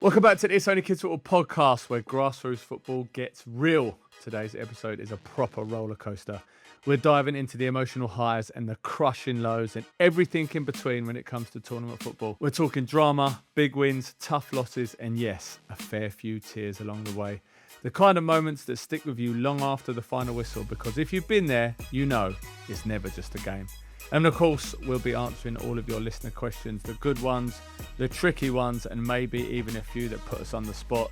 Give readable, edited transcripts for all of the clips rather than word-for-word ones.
Welcome back to the It's Only Kids Football podcast, where grassroots football gets real. Today's episode is a proper roller coaster. We're diving into the emotional highs and the crushing lows and everything in between when it comes to tournament football. We're talking drama, big wins, tough losses, and yes, a fair few tears along the way. The kind of moments that stick with you long after the final whistle, because if you've been there, you know it's never just a game. And of course, we'll be answering all of your listener questions, the good ones, the tricky ones, and maybe even a few that put us on the spot.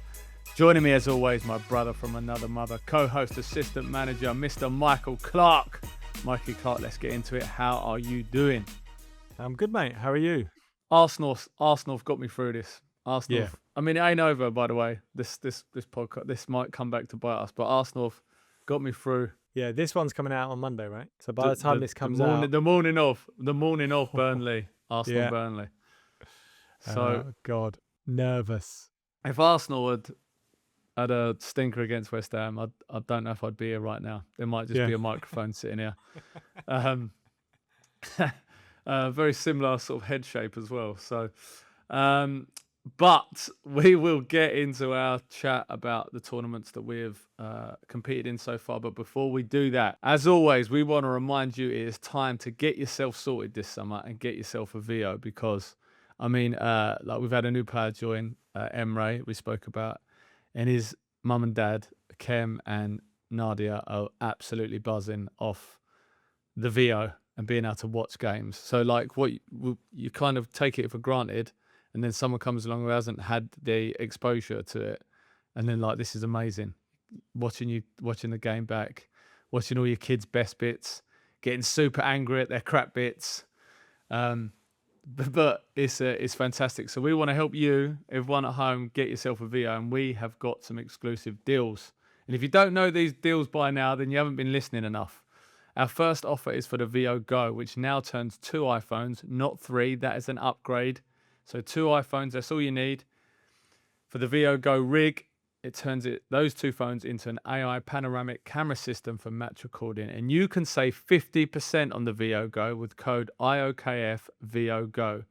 Joining me as always, my brother from another mother, co-host, assistant manager, Mr. Michael Clark. Mikey Clark, let's get into it. How are you doing? I'm good, mate. How are you? Arsenal have got me through this. Arsenal. Yeah. I mean, it ain't over, by the way. This podcast, this might come back to bite us, but Arsenal have got me through. Yeah, this one's coming out on Monday, right? So by the time this comes out, the morning of Burnley, Arsenal Yeah. Burnley. So oh, God, nervous. if Arsenal had a stinker against West Ham, I don't know if I'd be here right now. There might just be a microphone sitting here. Very similar sort of head shape as well. So, but we will get into our chat about the tournaments that we have competed in so far. But before we do that, as always, we want to remind you it is time to get yourself sorted this summer and get yourself a VO, because, I mean, like we've had a new player join, Emre, we spoke about, and his mum and dad, Kem and Nadia, are absolutely buzzing off the VO and being able to watch games. So, like, what you kind of take it for granted, and then someone comes along who hasn't had the exposure to it, and then like, this is amazing. Watching the game back, watching all your kids' best bits, getting super angry at their crap bits. But it's fantastic. So we want to help you, everyone at home, get yourself a VO, and we have got some exclusive deals. And if you don't know these deals by now, then you haven't been listening enough. Our first offer is for the VO Go, which now turns 2 iPhones, not 3. That is an upgrade. So 2 iPhones, that's all you need. For the VO Go Rig, it turns those 2 phones into an AI panoramic camera system for match recording. And you can save 50% on the VO Go with code IOKFVOGO.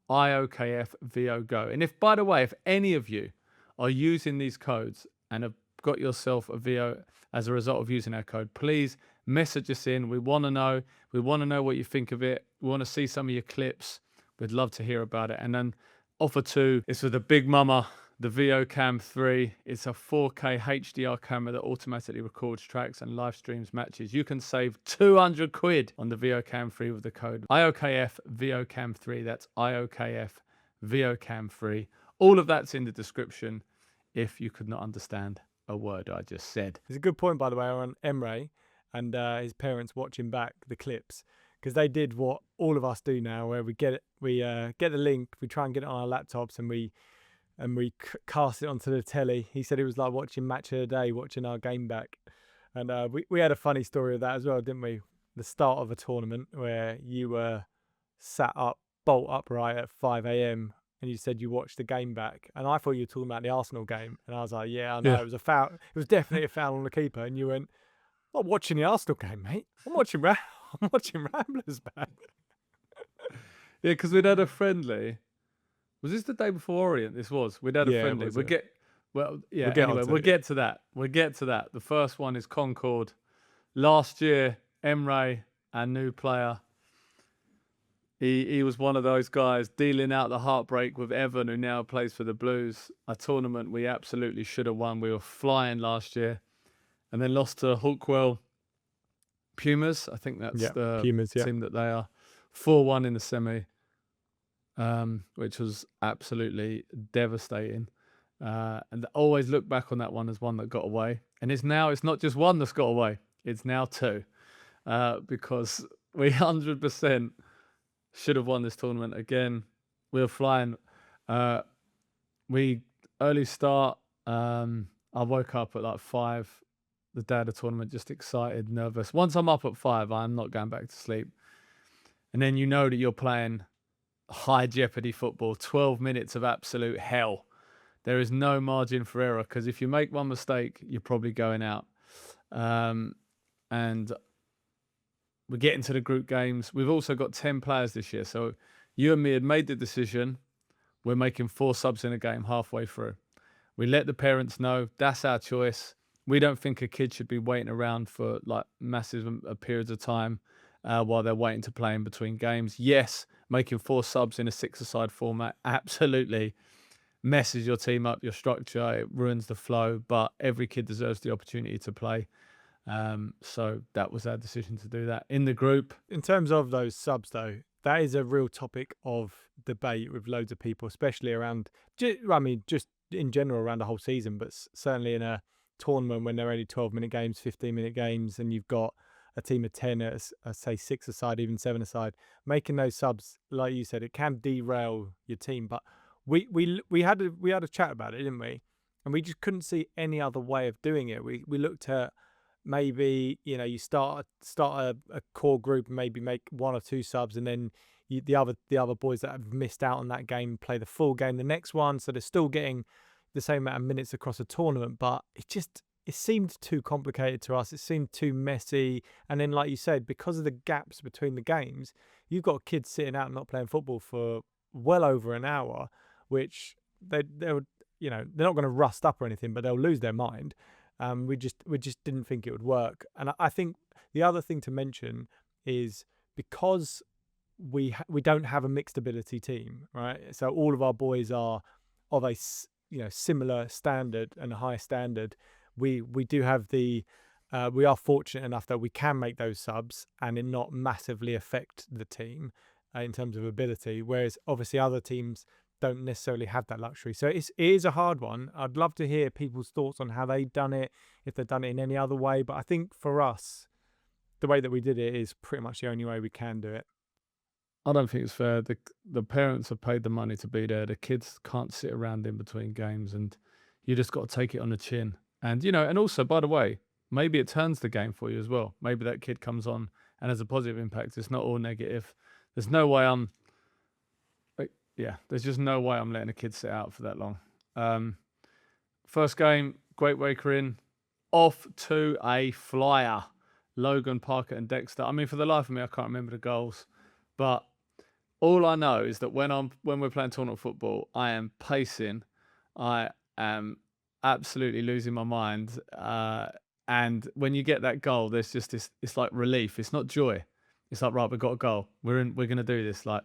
IOKFVOGO. And if, by the way, if any of you are using these codes and have got yourself a VO as a result of using our code, please message us in. We want to know. We want to know what you think of it. We want to see some of your clips. We'd love to hear about it. And then offer 2 is for the big mama, the VO Cam 3. It's a 4K HDR camera that automatically records tracks and live streams matches. You can save 200 quid on the VO Cam 3 with the code IOKF VO Cam 3. That's IOKF VO Cam 3. All of that's in the description if you could not understand a word I just said. It's a good point, by the way, on Emre and his parents watching back the clips, because they did what all of us do now, where we get the link, we try and get it on our laptops, and we cast it onto the telly. He said it was like watching Match of the Day, watching our game back. And we had a funny story of that as well, didn't we? The start of a tournament where you were sat up, bolt upright at 5 a.m. and you said you watched the game back. And I thought you were talking about the Arsenal game. And I was like, yeah, I know, It was a foul. It was definitely a foul on the keeper. And you went, I'm not watching the Arsenal game, mate. I'm watching Ramblers back. Yeah, because we'd had a friendly. Was this the day before Orient? This was. We'd had a friendly. We'll get to that. We'll get to that. The first one is Concord. Last year, Emre, our new player, he was one of those guys dealing out the heartbreak with Evan, who now plays for the Blues. A tournament we absolutely should have won. We were flying last year, and then lost to Hawkwell Pumas. I think that's the Pumas, team that they are. 4-1 in the semi. Which was absolutely devastating. And always look back on that one as one that got away. And it's not just one that's got away, it's now 2. Because we 100% should have won this tournament again. We were flying. We early start. I woke up at like 5, the day of the tournament, just excited, nervous. Once I'm up at 5, I'm not going back to sleep. And then you know that you're playing high jeopardy football, 12 minutes of absolute hell. There is no margin for error, because if you make one mistake, you're probably going out. And we're getting to the group games. We've also got 10 players this year. So you and me had made the decision. we're making 4 subs in a game halfway through. We let the parents know that's our choice. We don't think a kid should be waiting around for like massive periods of time while they're waiting to play in between games. Yes, making 4 subs in a 6-a-side format absolutely messes your team up, your structure, it ruins the flow, but every kid deserves the opportunity to play. So that was our decision to do that in the group. In terms of those subs, though, that is a real topic of debate with loads of people, especially around, just in general around the whole season, but certainly in a tournament when they're only 12-minute games, 15-minute games, and you've got a team of 10 at say 6-a-side, even 7-a-side, making those subs, like you said, it can derail your team. But we had a chat about it, didn't we? And we just couldn't see any other way of doing it. We looked at maybe, you start a core group and maybe make 1 or 2 subs, and then the other boys that have missed out on that game play the full game the next one, so they're still getting the same amount of minutes across a tournament. But it seemed too complicated to us. It seemed too messy. And then, like you said, because of the gaps between the games, you've got kids sitting out not playing football for well over an hour, which they're not going to rust up or anything, but they'll lose their mind. We just didn't think it would work. And I think the other thing to mention is because we don't have a mixed ability team, right? So all of our boys are of a similar standard and a high standard. We do have we are fortunate enough that we can make those subs and it not massively affect the team in terms of ability, whereas obviously other teams don't necessarily have that luxury. So it is a hard one. I'd love to hear people's thoughts on how they've done it, if they've done it in any other way. But I think for us, the way that we did it is pretty much the only way we can do it. I don't think it's fair. The parents have paid the money to be there. The kids can't sit around in between games, and you just got to take it on the chin. And and also, by the way, maybe it turns the game for you as well. Maybe that kid comes on and has a positive impact. It's not all negative. There's no way there's just no way I'm letting a kid sit out for that long. First game, Great Waker in, off to a flyer. Logan, Parker, and Dexter. I mean, for the life of me, I can't remember the goals, but all I know is that when we're playing tournament football, I am pacing. I am absolutely losing my mind. And when you get that goal, there's just this. It's like relief. It's not joy. It's like, right, we've got a goal. We're going to do this. Like,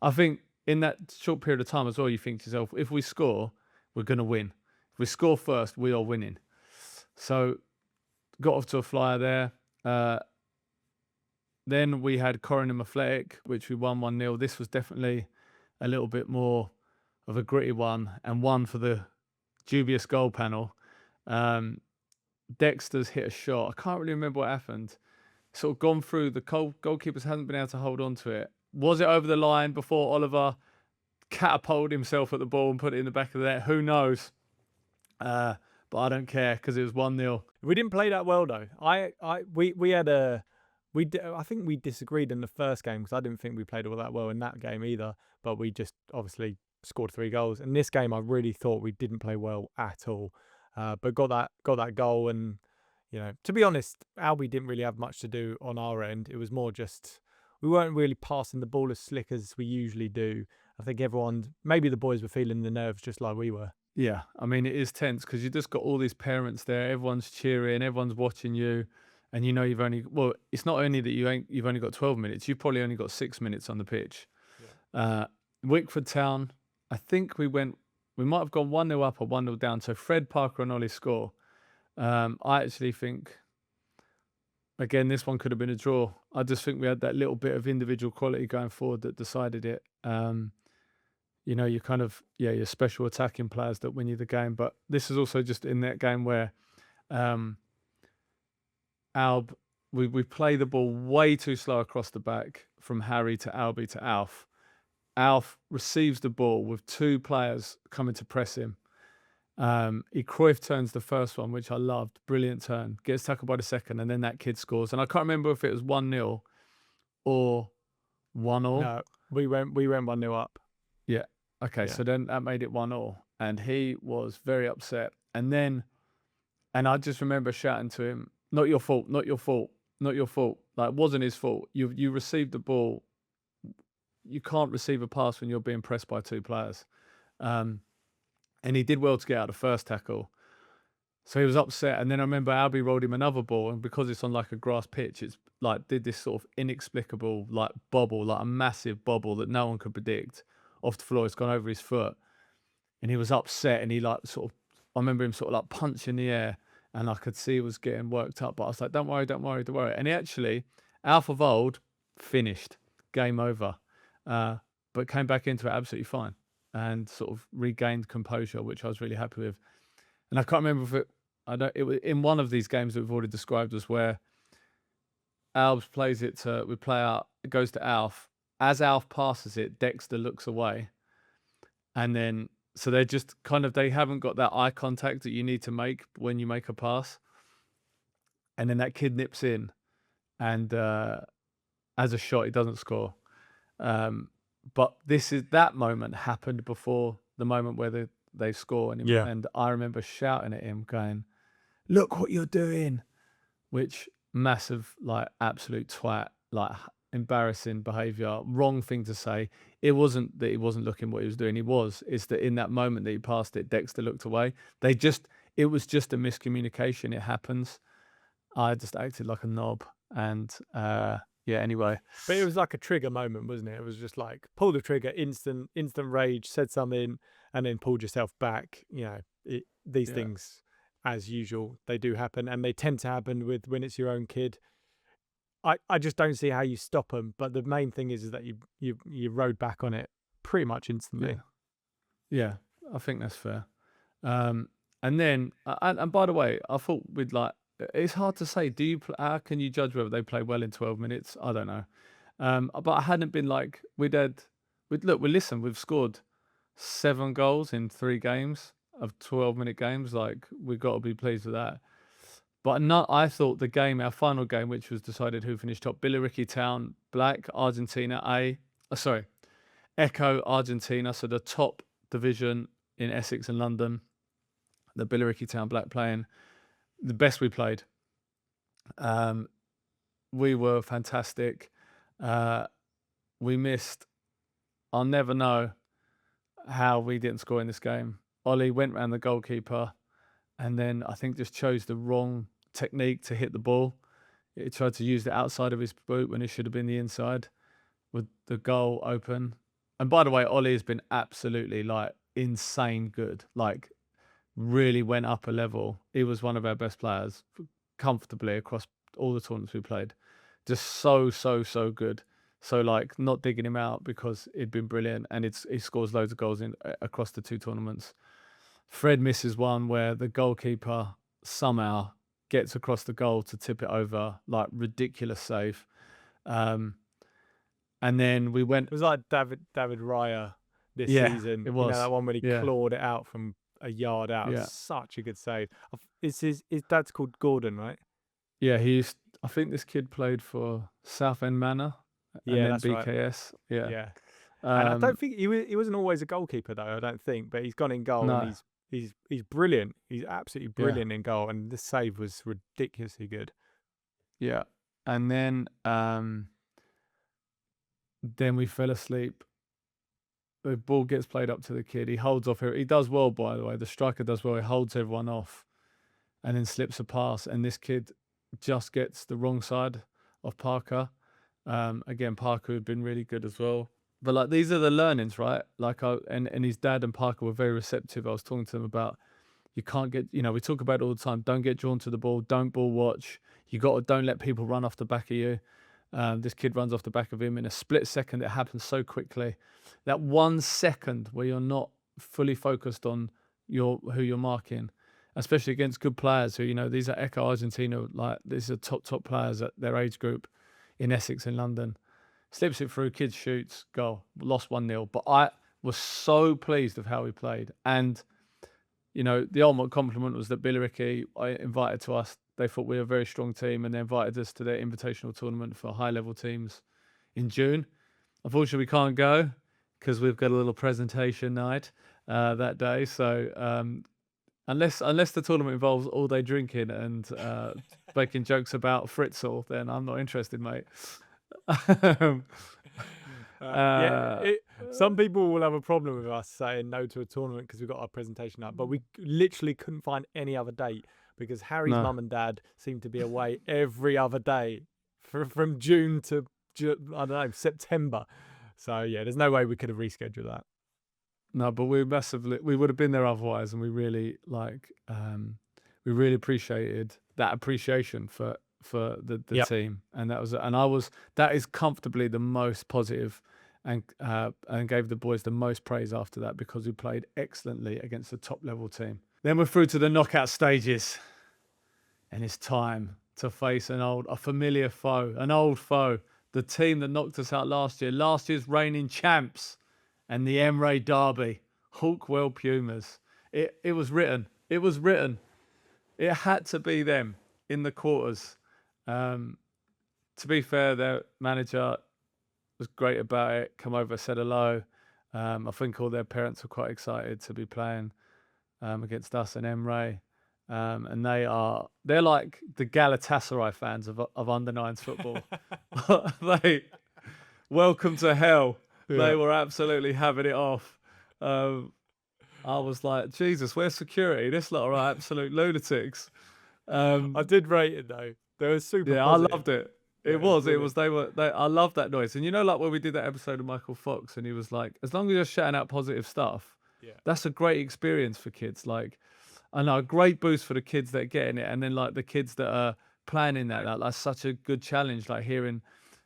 I think in that short period of time as well, you think to yourself, if we score, we're going to win. If we score first, we are winning. So got off to a flyer there. Then we had Corrin and Athletic, which we won 1-0. This was definitely a little bit more of a gritty one, and one for the dubious goal panel. Dexter's hit a shot. I can't really remember what happened. Sort of gone through, the goalkeepers hadn't been able to hold on to it. Was it over the line before Oliver catapulted himself at the ball and put it in the back of the net? Who knows? But I don't care because it was 1-0. We didn't play that well though. I think we disagreed in the first game because I didn't think we played all that well in that game either. But we just obviously scored 3 goals. In this game, I really thought we didn't play well at all. But got that goal, and to be honest, Albi didn't really have much to do on our end. It was more just we weren't really passing the ball as slick as we usually do. I think maybe the boys were feeling the nerves just like we were. Yeah, I mean, it is tense because you just got all these parents there. Everyone's cheering, everyone's watching you. And you've only, it's not only that you've only got 12 minutes, you've probably only got 6 minutes on the pitch. Yeah. Wickford Town, I think we might have gone 1-0 up or 1-0 down. So Fred, Parker and Ollie score. I actually think, again, this one could have been a draw. I just think we had that little bit of individual quality going forward that decided it. You kind of, your special attacking players that win you the game. But this is also just in that game where Alb, we play the ball way too slow across the back from Harry to Albi to Alf. Alf receives the ball with 2 players coming to press him. Cruyff turns the first one, which I loved. Brilliant turn. Gets tackled by the second, and then that kid scores. And I can't remember if it was 1-0 or 1-0. No, we went 1-0 up. Yeah. Okay, yeah. So then that made it 1-0. And he was very upset. And I just remember shouting to him, not your fault, not your fault, not your fault. Like, it wasn't his fault. You received the ball. You can't receive a pass when you're being pressed by 2 players. and he did well to get out the first tackle. So he was upset, and then I remember Albie rolled him another ball, and because it's on like a grass pitch, it's like did this sort of inexplicable like bobble, like a massive bobble that no one could predict off the floor. It's gone over his foot, and he was upset, and he like sort of, I remember him sort of like punching the air, and I could see he was getting worked up, but I was like, don't worry, don't worry, don't worry. And he actually, Alpha Vold, finished, game over, but came back into it absolutely fine and sort of regained composure, which I was really happy with. And I can't remember if it was in one of these games that we've already described as where Albs plays it to, we play out, it goes to Alf. As Alf passes it, Dexter looks away. And then, so they're just kind of, they haven't got that eye contact that you need to make when you make a pass. And then that kid nips in and as a shot, he doesn't score. But that moment happened before the moment where they score. And I remember shouting at him going, look what you're doing, which massive, like absolute twat, like embarrassing behavior, wrong thing to say. It wasn't that he wasn't looking what he was doing. It's that in that moment that he passed it, Dexter looked away. It was just a miscommunication. It happens. I just acted like a knob and, anyway. But it was like a trigger moment, wasn't it? It was just like pull the trigger, instant rage, said something, and then pulled yourself back. These things, as usual, they do happen, and they tend to happen when it's your own kid. I just don't see how you stop them. But the main thing is that you rode back on it pretty much instantly. Yeah, I think that's fair. And then, and by the way, I thought we'd like. It's hard to say. How can you judge whether they play well in 12 minutes? I don't know. But I hadn't been like we've scored 7 goals in 3 games of 12-minute games. Like we've got to be pleased with that. But I thought our final game, which was decided who finished top, Billericay Town Black, Argentina Echo Argentina, so the top division in Essex and London. The Billericay Town Black playing the best we played. We were fantastic. We missed. I'll never know how we didn't score in this game. Ollie went round the goalkeeper and then I think just chose the wrong technique to hit the ball. He tried to use the outside of his boot when it should have been the inside with the goal open. And by the way, Ollie has been absolutely like insane good. Like really went up a level. He was one of our best players comfortably across all the tournaments we played. Just so good. So like not digging him out because he'd been brilliant and he scores loads of goals across the 2 tournaments. Fred misses one where the goalkeeper somehow gets across the goal to tip it over, like ridiculous save. And then we went. It was like David Raya this season. It was that one when he clawed it out from a yard out. Yeah. Such a good save. His dad's called Gordon, right? Yeah, I think this kid played for Southend Manor. And then BKS. Right. Yeah. And I don't think he wasn't always a goalkeeper though. I don't think, but he's gone in goal and he's brilliant. He's absolutely brilliant in goal, and this save was ridiculously good. Yeah, and then we fell asleep. The ball gets played up to the kid. He holds off. He does well, by the way. The striker does well. He holds everyone off, and then slips a pass. And this kid just gets the wrong side of Parker. Again, Parker had been really good as well. But like these are the learnings, right? Like and his dad and Parker were very receptive. I was talking to them about you can't get, we talk about it all the time. Don't get drawn to the ball. Don't ball watch. Don't let people run off the back of you. This kid runs off the back of him in a split second. It happens so quickly. That 1 second where you're not fully focused on who you're marking, especially against good players who, these are Echo Argentina, like these are top players at their age group in Essex in London. Slips it through, kid shoots, goal. Lost 1-0. But I was so pleased with how we played. And, the ultimate compliment was that Billericay invited to us. They thought we were a very strong team and they invited us to their invitational tournament for high-level teams in June. Unfortunately, we can't go because we've got a little presentation night that day. So unless the tournament involves all-day drinking and making jokes about Fritzl, then I'm not interested, mate. Some people will have a problem with us saying no to a tournament because we've got our presentation up, but we literally couldn't find any other date because Harry's mum and dad seem to be away every other day from June to, I don't know, September. So yeah, there's no way we could have rescheduled that. No, but we would have been there otherwise, and we really appreciated that appreciation for the team, and that is comfortably the most positive, and gave the boys the most praise after that because we played excellently against a top level team. Then we're through to the knockout stages, and it's time to face a familiar foe, an old foe, the team that knocked us out last year's reigning champs, and the Emre Derby, Hawkwell Pumas. It was written. It was written. It had to be them in the quarters. To be fair, their manager was great about it. Come over, said hello. I think all their parents were quite excited to be playing against us and Emre. And they're like the Galatasaray fans of under-9s football. Welcome to hell. Yeah. They were absolutely having it off. I was like, Jesus, where's security? This lot are absolute lunatics. I did rate it though. They were super positive. I loved it. It was. I loved that noise. And you know, like when we did that episode of Michael Fox, and he was like, as long as you're shouting out positive stuff, that's a great experience for kids. Like, I know, a great boost for the kids that are getting it, and then like the kids that are planning that's such a good challenge. Like hearing,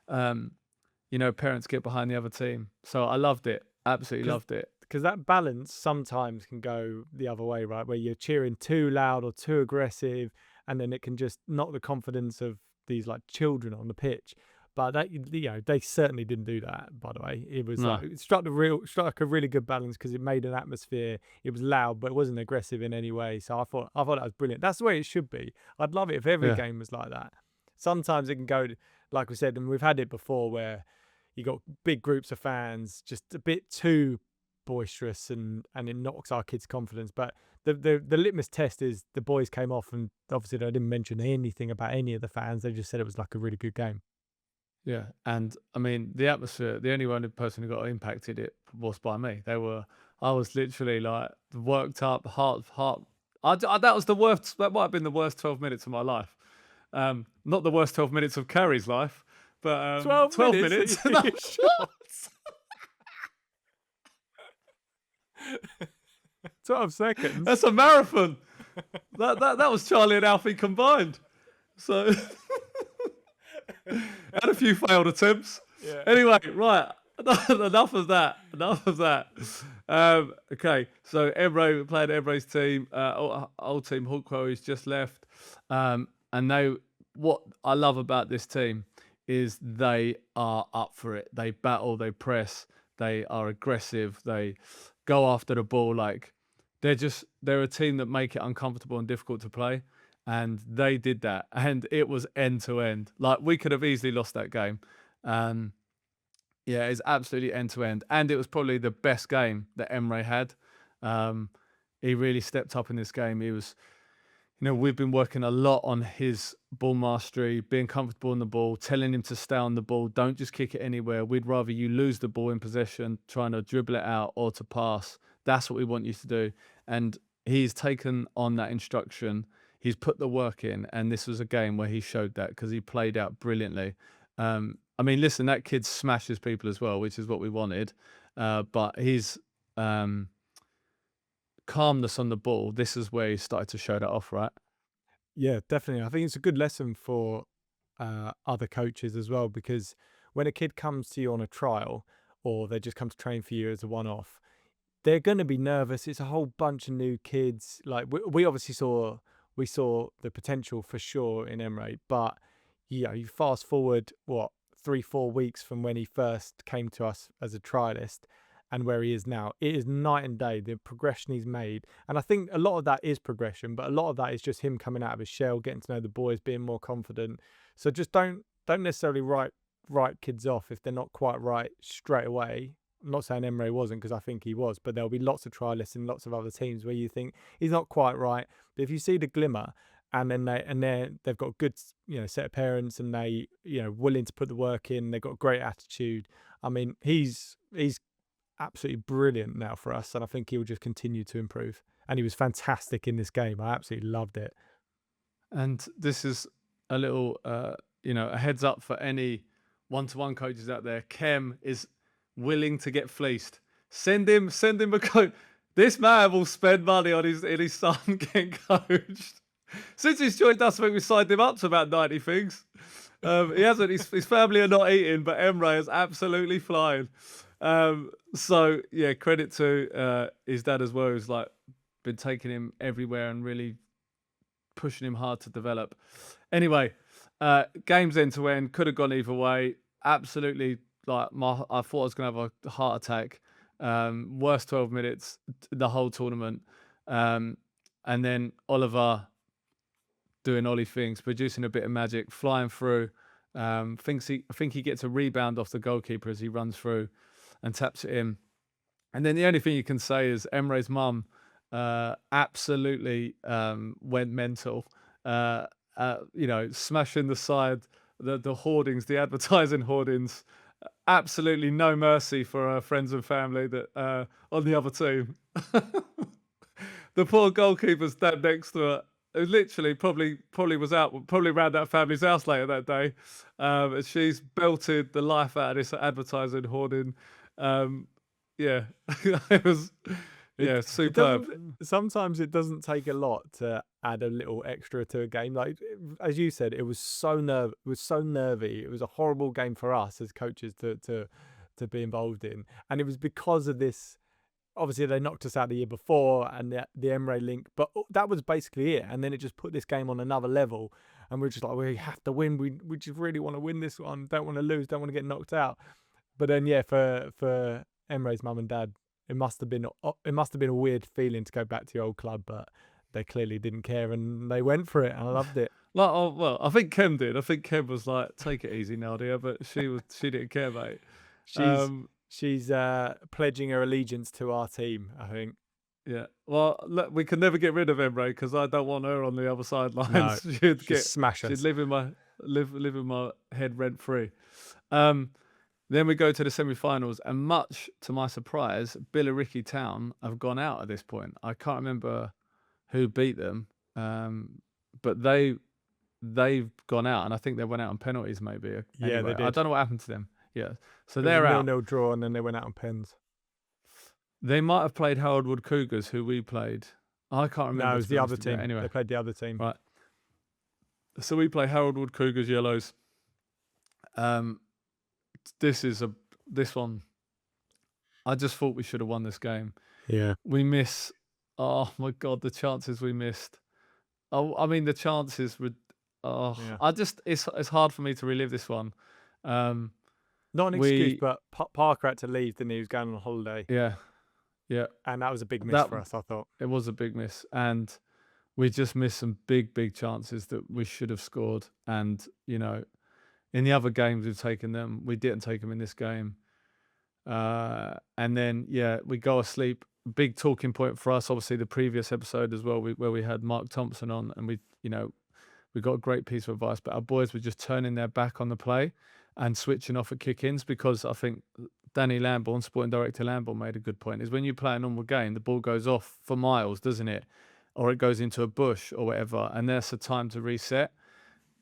parents get behind the other team. So I loved it. Absolutely loved it. Because that balance sometimes can go the other way, right? Where you're cheering too loud or too aggressive, and then it can just knock the confidence of these like children on the pitch. But that, they certainly didn't do that. By the way, it was like it struck a really good balance because it made an atmosphere. It was loud, but it wasn't aggressive in any way. So I thought that was brilliant. That's the way it should be. I'd love it if every game was like that. Sometimes it can go, like we said, and we've had it before, where you got big groups of fans just a bit too boisterous, and it knocks our kids' confidence. But the litmus test is the boys came off, and obviously they didn't mention anything about any of the fans. They just said it was like a really good game. Yeah, and I mean the atmosphere. The only person who got impacted it was by me. I was literally like worked up, heart. That was the worst. That might have been the worst 12 minutes of my life. Not the worst 12 minutes of Carrie's life, but 12 minutes. 12 seconds. That's a marathon. that was Charlie and Alfie combined. So. Had a few failed attempts. Yeah. Anyway, right. Enough of that. Okay, so Emre played Emre's team. Old team Hawkwell who's just left. And what I love about this team is they are up for it. They battle. They press. They are aggressive. They go after the ball. Like they're a team that make it uncomfortable and difficult to play. And they did that, and it was end to end. Like we could have easily lost that game. It's absolutely end to end, and it was probably the best game that Emre had. He really stepped up in this game. He was, we've been working a lot on his ball mastery, being comfortable on the ball, telling him to stay on the ball. Don't just kick it anywhere. We'd rather you lose the ball in possession, trying to dribble it out or to pass. That's what we want you to do. And he's taken on that instruction. He's put the work in, and this was a game where he showed that because he played out brilliantly. I mean, listen, that kid smashes people as well, which is what we wanted. But his calmness on the ball, this is where he started to show that off, right? Yeah, definitely. I think it's a good lesson for other coaches as well, because when a kid comes to you on a trial, or they just come to train for you as a one-off, they're going to be nervous. It's a whole bunch of new kids. Like we obviously saw the potential for sure in Emre, but you fast forward 3-4 weeks from when he first came to us as a trialist and where he is now. It is night and day, the progression he's made. And I think a lot of that is progression, but a lot of that is just him coming out of his shell, getting to know the boys, being more confident. So just don't necessarily write kids off if they're not quite right straight away. I'm not saying Emre wasn't, because I think he was, but there'll be lots of trialists and lots of other teams where you think he's not quite right. But if you see the glimmer, and then they've got a good set of parents, and they willing to put the work in, they've got great attitude. I mean, he's absolutely brilliant now for us, and I think he will just continue to improve. And he was fantastic in this game. I absolutely loved it. And this is a little, a heads up for any one-to-one coaches out there. Kem is willing to get fleeced. Send him a coach. This man will spend money on his son getting coached. Since he's joined us, I think we signed him up to about 90 things. He hasn't. His family are not eating, but Emre is absolutely flying. So yeah, credit to his dad as well, who's like been taking him everywhere and really pushing him hard to develop. Anyway, games end to end, could have gone either way. Absolutely, I thought I was gonna have a heart attack. Worst 12 minutes the whole tournament. And then Oliver doing Ollie things, producing a bit of magic, flying through. I think he gets a rebound off the goalkeeper as he runs through and taps it in. And then the only thing you can say is Emre's mum absolutely went mental. Smashing the side, the hoardings, the advertising hoardings. Absolutely no mercy for her friends and family that on the other team. The poor goalkeeper's dad next to her, who literally probably was out, probably around that family's house later that day. And she's belted the life out of this advertising hoarding. Yeah, it was. Yeah, superb. Sometimes it doesn't take a lot to add a little extra to a game. Like as you said, it was so nervy. It was a horrible game for us as coaches to be involved in, and it was because of this. Obviously, they knocked us out the year before, and the Emre link, but that was basically it. And then it just put this game on another level, and we're just like, we have to win. We just really want to win this one. Don't want to lose. Don't want to get knocked out. But then, yeah, for Emre's mum and dad, it must have been a weird feeling to go back to your old club, but they clearly didn't care and they went for it. And I loved it. I think Kem did. I think Kem was like, "Take it easy, Nadia," but she didn't care, mate. She's pledging her allegiance to our team, I think. Yeah. Well, look, we can never get rid of Emre because I don't want her on the other sidelines. No, she'd smash us. She'd live in my head rent free. Then we go to the semi-finals, and much to my surprise, Billericay Town have gone out at this point. I can't remember who beat them, but they've gone out, and I think they went out on penalties maybe. Yeah, anyway, they did. I don't know what happened to them. Yeah, so they're out. 0-0 draw, and then they went out on pens. They might have played Harold Wood Cougars, who we played. I can't remember. No, it was the other team. Anyway, they played the other team. Right. So we play Harold Wood Cougars Yellows. This one. I just thought we should have won this game. Yeah. We miss. Oh my God, the chances we missed. Oh, I mean the chances were. Oh, yeah. It's hard for me to relive this one. Not an excuse, but Parker had to leave, didn't he? He was going on holiday. Yeah. Yeah. And that was a big miss for us, I thought. It was a big miss. And we just missed some big chances that we should have scored. And, in the other games we've taken them, we didn't take them in this game. And then, we go asleep. Big talking point for us, obviously, the previous episode as well, where we had Mark Thompson on, and we got a great piece of advice, but our boys were just turning their back on the play and switching off at kick-ins, because I think Danny Lambourne, sporting director Lambourne, made a good point, is when you play a normal game, the ball goes off for miles, doesn't it? Or it goes into a bush or whatever, and there's a time to reset.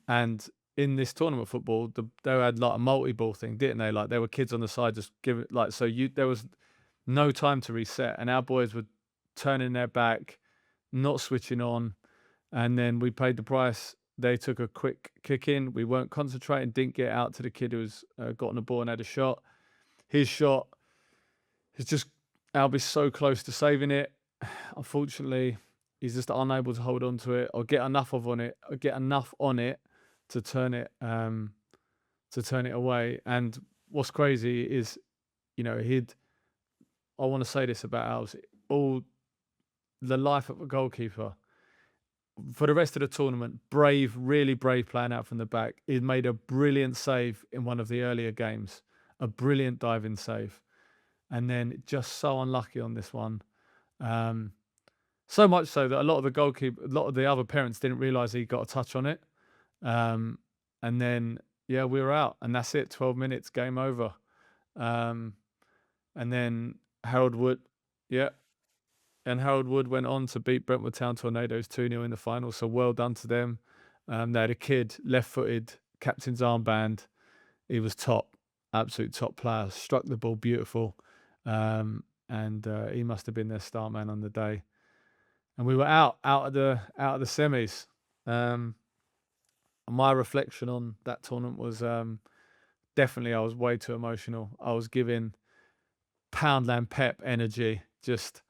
And in this tournament football, they had like a multi-ball thing, didn't they? Like there were kids on the side just giving, like, so there was no time to reset, and our boys were turning their back, not switching on, and then we paid the price. They took a quick kick in. We weren't concentrating, didn't get out to the kid who was got on the ball and had a shot. His shot is just, Albie's so close to saving it. Unfortunately, he's just unable to hold on to it or get enough on it to turn it away. And what's crazy is, I want to say this about Albs, all the life of a goalkeeper. For the rest of the tournament, really brave playing out from the back. He made a brilliant save in one of the earlier games, a brilliant diving save, and then just so unlucky on this one. So much so that a lot of the other parents didn't realise he got a touch on it, and then we were out, and that's it. 12 minutes, game over, and then Harold Wood, yeah. And Harold Wood went on to beat Brentwood Town Tornadoes 2-0 in the final. So well done to them. They had a kid, left-footed, captain's armband. He was top, absolute top player. Struck the ball beautiful. And he must have been their star man on the day. And we were out of the semis. My reflection on that tournament was definitely I was way too emotional. I was giving Poundland Pep energy, just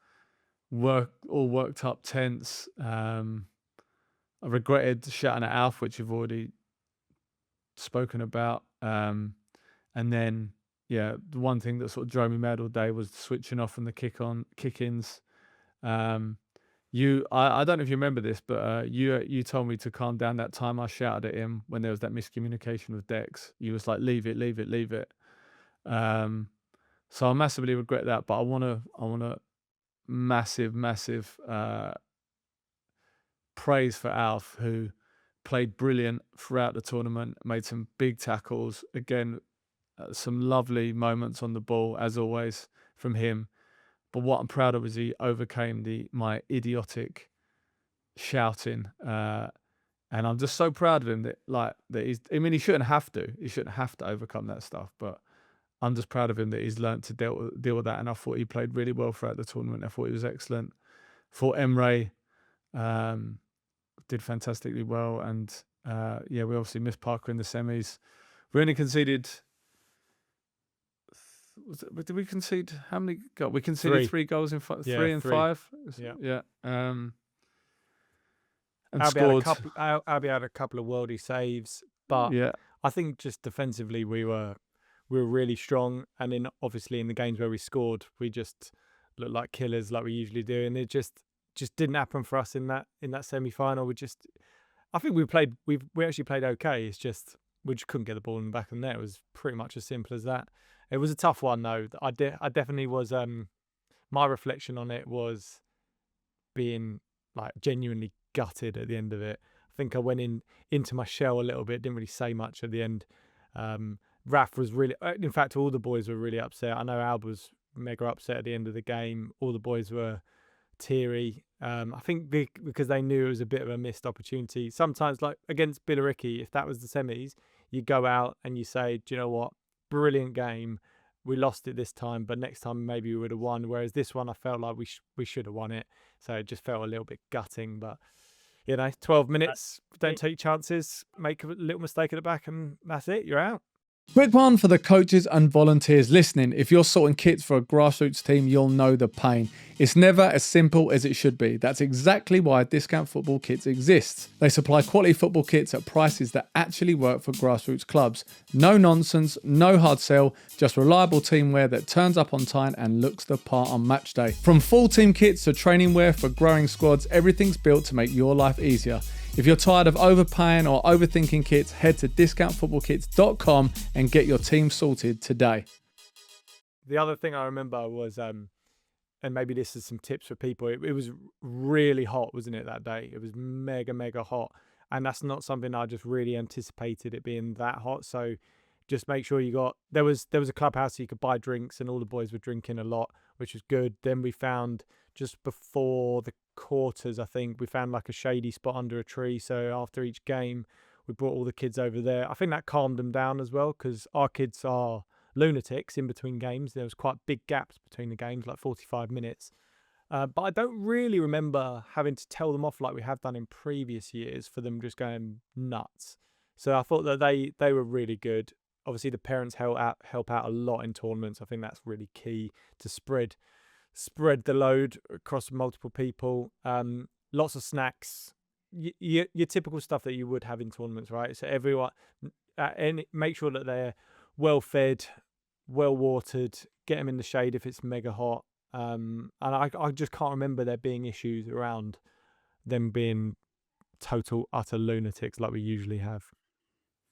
all worked up, tense. I regretted shouting at Alf, which you've already spoken about. And then, yeah, the one thing that sort of drove me mad all day was switching off from the kick-ins. I don't know if you remember this, but you told me to calm down that time I shouted at him when there was that miscommunication with Dex. You was like, leave it, leave it, leave it. So I massively regret that, but I want to massive praise for Alf, who played brilliant throughout the tournament, made some big tackles. Again, some lovely moments on the ball, as always, from him. But what I'm proud of is he overcame my idiotic shouting. And I'm just so proud of him that he's, I mean, he shouldn't have to overcome that stuff, but I'm just proud of him that he's learned to deal with that. And I thought he played really well throughout the tournament. I thought he was excellent. For Emre, did fantastically well. And we obviously missed Parker in the semis. We only conceded. Did we concede how many goals? We conceded 3 goals in 3 and 5. Yeah. And Albie had a couple of worldy saves, but I think just defensively we were really strong. And then obviously in the games where we scored, we just looked like killers, like we usually do. And it just didn't happen for us in that semi-final. I think we actually played okay. It's just we just couldn't get the ball in the back of the net. It was pretty much as simple as that. It was a tough one though. I definitely was. My reflection on it was being like genuinely gutted at the end of it. I think I went into my shell a little bit. Didn't really say much at the end. Raf was really. In fact, all the boys were really upset. I know Alb was mega upset at the end of the game. All the boys were teary. I think because they knew it was a bit of a missed opportunity. Sometimes, like against Billericay, if that was the semis, you go out and you say, do you know what? Brilliant game. We lost it this time, but next time maybe we would have won. Whereas this one, I felt like we should have won it. So it just felt a little bit gutting. But 12 minutes, don't take chances, make a little mistake at the back, and that's it. You're out. Quick one for the coaches and volunteers listening. If you're sorting kits for a grassroots team, you'll know the pain. It's never as simple as it should be. That's exactly why Discount Football Kits exists. They supply quality football kits at prices that actually work for grassroots clubs. No nonsense, no hard sell, just reliable teamwear that turns up on time and looks the part on match day. From full team kits to training wear for growing squads, everything's built to make your life easier. If you're tired of overpaying or overthinking kits, head to discountfootballkits.com and get your team sorted today. The other thing I remember was, and maybe this is some tips for people, it was really hot, wasn't it, that day? It was mega, mega hot. And that's not something I just really anticipated it being that hot. So just make sure there was a clubhouse so you could buy drinks, and all the boys were drinking a lot, which was good. Then we found just before the quarters, I think we found like a shady spot under a tree. So after each game, we brought all the kids over there. I think that calmed them down as well, because our kids are lunatics in between games. There was quite big gaps between the games, like 45 minutes. But I don't really remember having to tell them off like we have done in previous years for them just going nuts. So I thought that they were really good. Obviously, the parents help out a lot in tournaments. I think that's really key to spread the load across multiple people. Lots of snacks, your typical stuff that you would have in tournaments, right? So everyone, and make sure that they're well fed, well watered. Get them in the shade if it's mega hot. And I just can't remember there being issues around them being total utter lunatics like we usually have.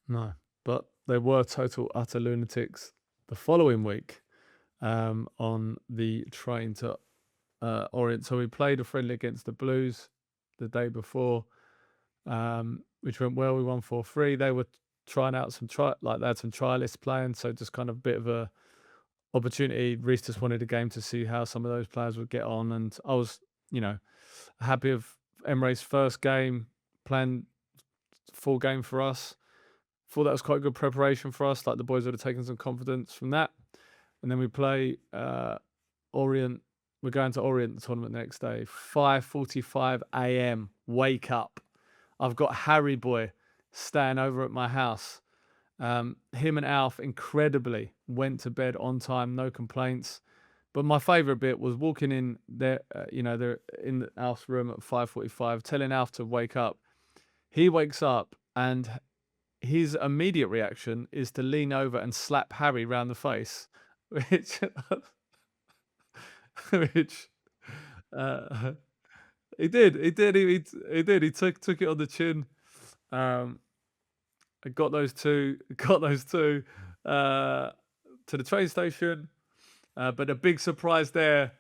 No, but they were total utter lunatics the following week. On the train to Orient. So we played a friendly against the Blues the day before, which went well. We won 4-3. They were trying out they had some trialists playing, so just kind of a bit of a opportunity. Reece just wanted a game to see how some of those players would get on, and I was, happy of Emre's first game, playing full game for us. Thought that was quite good preparation for us. Like, the boys would have taken some confidence from that. And then we play Orient. We're going to Orient, the tournament, the next day. 5:45 a.m. Wake up. I've got Harry Boy staying over at my house. Him and Alf incredibly went to bed on time, no complaints. But my favourite bit was walking in there. They're in Alf's room at 5:45, telling Alf to wake up. He wakes up, and his immediate reaction is to lean over and slap Harry round the face, which which he did. He did. He took it on the chin. I got those two to the train station. But a big surprise there.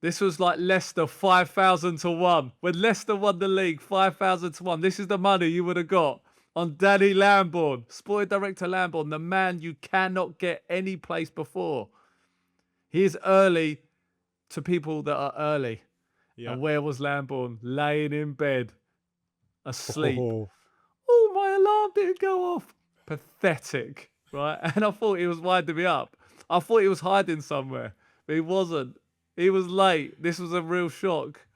This was like Leicester 5,000 to 1. When Leicester won the league 5,000 to 1, this is the money you would have got on Danny Lambourne, Sporting Director Lambourne, the man you cannot get any place before. He is early to people that are early. Yeah. And where was Lambourne? Laying in bed, asleep. Oh, my alarm didn't go off. Pathetic, right? And I thought he was winding me up. I thought he was hiding somewhere, but he wasn't. He was late. This was a real shock.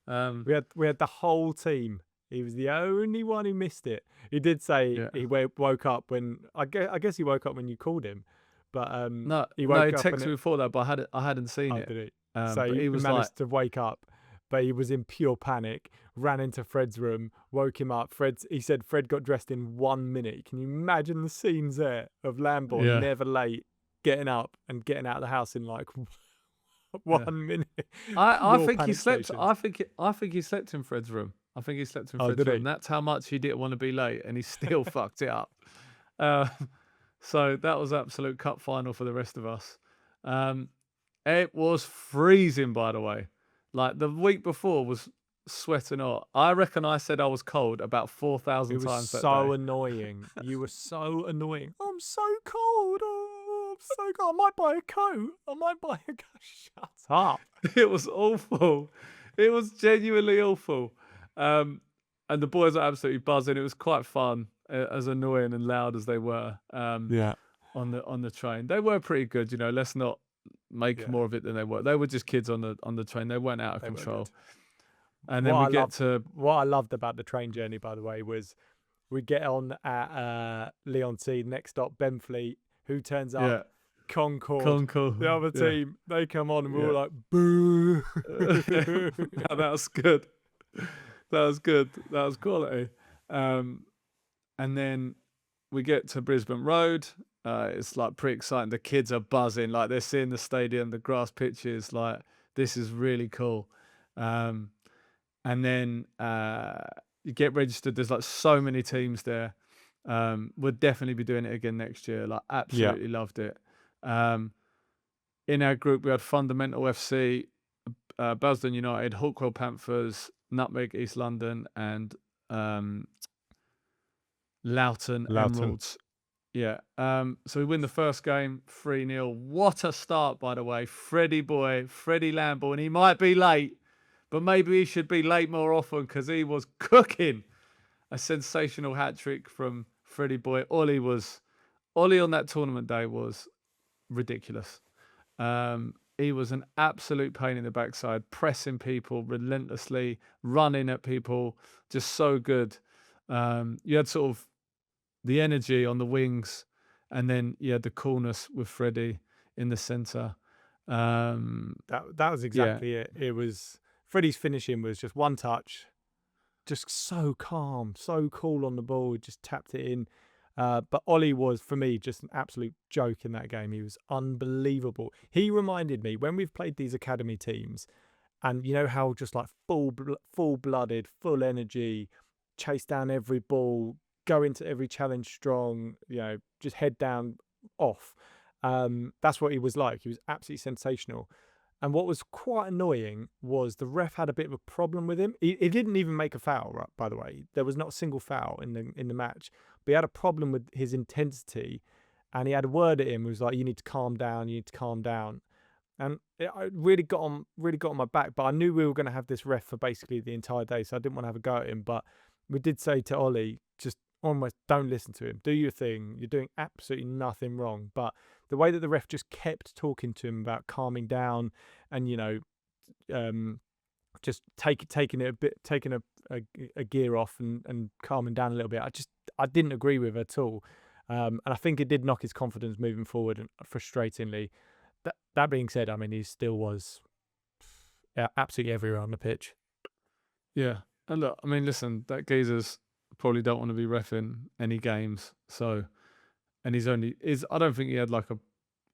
We had the whole team. He was the only one who missed it. He did say he woke up when I guess he woke up when you called him, but he texted me before that, but I hadn't seen it. Did he? So he managed to wake up, but he was in pure panic. Ran into Fred's room, woke him up. He said Fred got dressed in 1 minute. Can you imagine the scenes there of Lambourne never late, getting up and getting out of the house in like 1 minute? I think he slept. I think he slept in Fred's room. I think he slept in Fred's room. That's how much he didn't want to be late, and he still fucked it up. So that was absolute cup final for the rest of us. It was freezing, by the way. Like, the week before was sweating hot. I reckon I said I was cold about 4,000 times. It was so annoying. You were so annoying. I'm so cold. Oh, I'm so cold. I might buy a coat. Shut up. It was awful. It was genuinely awful. And the boys are absolutely buzzing. It was quite fun, as annoying and loud as they were. On the train, they were pretty good. Let's not make more of it than they were. They were just kids on the train. They weren't out of control. And then what I loved about the train journey, by the way, was we get on at Leigh-on-Sea, next stop Benfleet. Who turns up? Yeah. Concord, the other team. They come on and we're all like, boo. That was good. That was quality. And then we get to Brisbane Road. It's like pretty exciting. The kids are buzzing. Like, they're seeing the stadium, the grass pitches. Like, this is really cool. And then you get registered. There's like so many teams there. We'll definitely be doing it again next year. Like, absolutely loved it. In our group, we had Fundamental FC, Basden United, Hawkwell Panthers, Nutmeg East London, and Loughton Emeralds. Yeah. So we win the first game 3-0. What a start, by the way. Freddie Lambourne. He might be late, but maybe he should be late more often, because he was cooking. A sensational hat-trick from Freddie Boy. Ollie on that tournament day was ridiculous. He was an absolute pain in the backside, pressing people relentlessly, running at people, just so good. You had sort of the energy on the wings, and then you had the coolness with Freddie in the centre. That was exactly it. It was Freddie's finishing was just one touch, just so calm, so cool on the ball, just tapped it in. But Ollie was, for me, just an absolute joke in that game. He was unbelievable. He reminded me, when we've played these academy teams, and you know how just like full-blooded, full energy, chase down every ball, go into every challenge strong, just head down, off. That's what he was like. He was absolutely sensational. And what was quite annoying was the ref had a bit of a problem with him. He didn't even make a foul, by the way. There was not a single foul in the match. But he had a problem with his intensity. and he had a word at him. He was like, "You need to calm down. You need to calm down." And it really got on my back. But I knew we were going to have this ref for basically the entire day, so I didn't want to have a go at him. But we did say to Ollie, just almost don't listen to him. Do your thing. You're doing absolutely nothing wrong. But the way that the ref just kept talking to him about calming down, and just taking a gear off and calming down a little bit, I didn't agree with at all. And I think it did knock his confidence moving forward, and frustratingly. That being said, I mean, he still was absolutely everywhere on the pitch. Yeah. And look, I mean, listen, that geezer's probably don't want to be reffing any games. So, and I don't think he had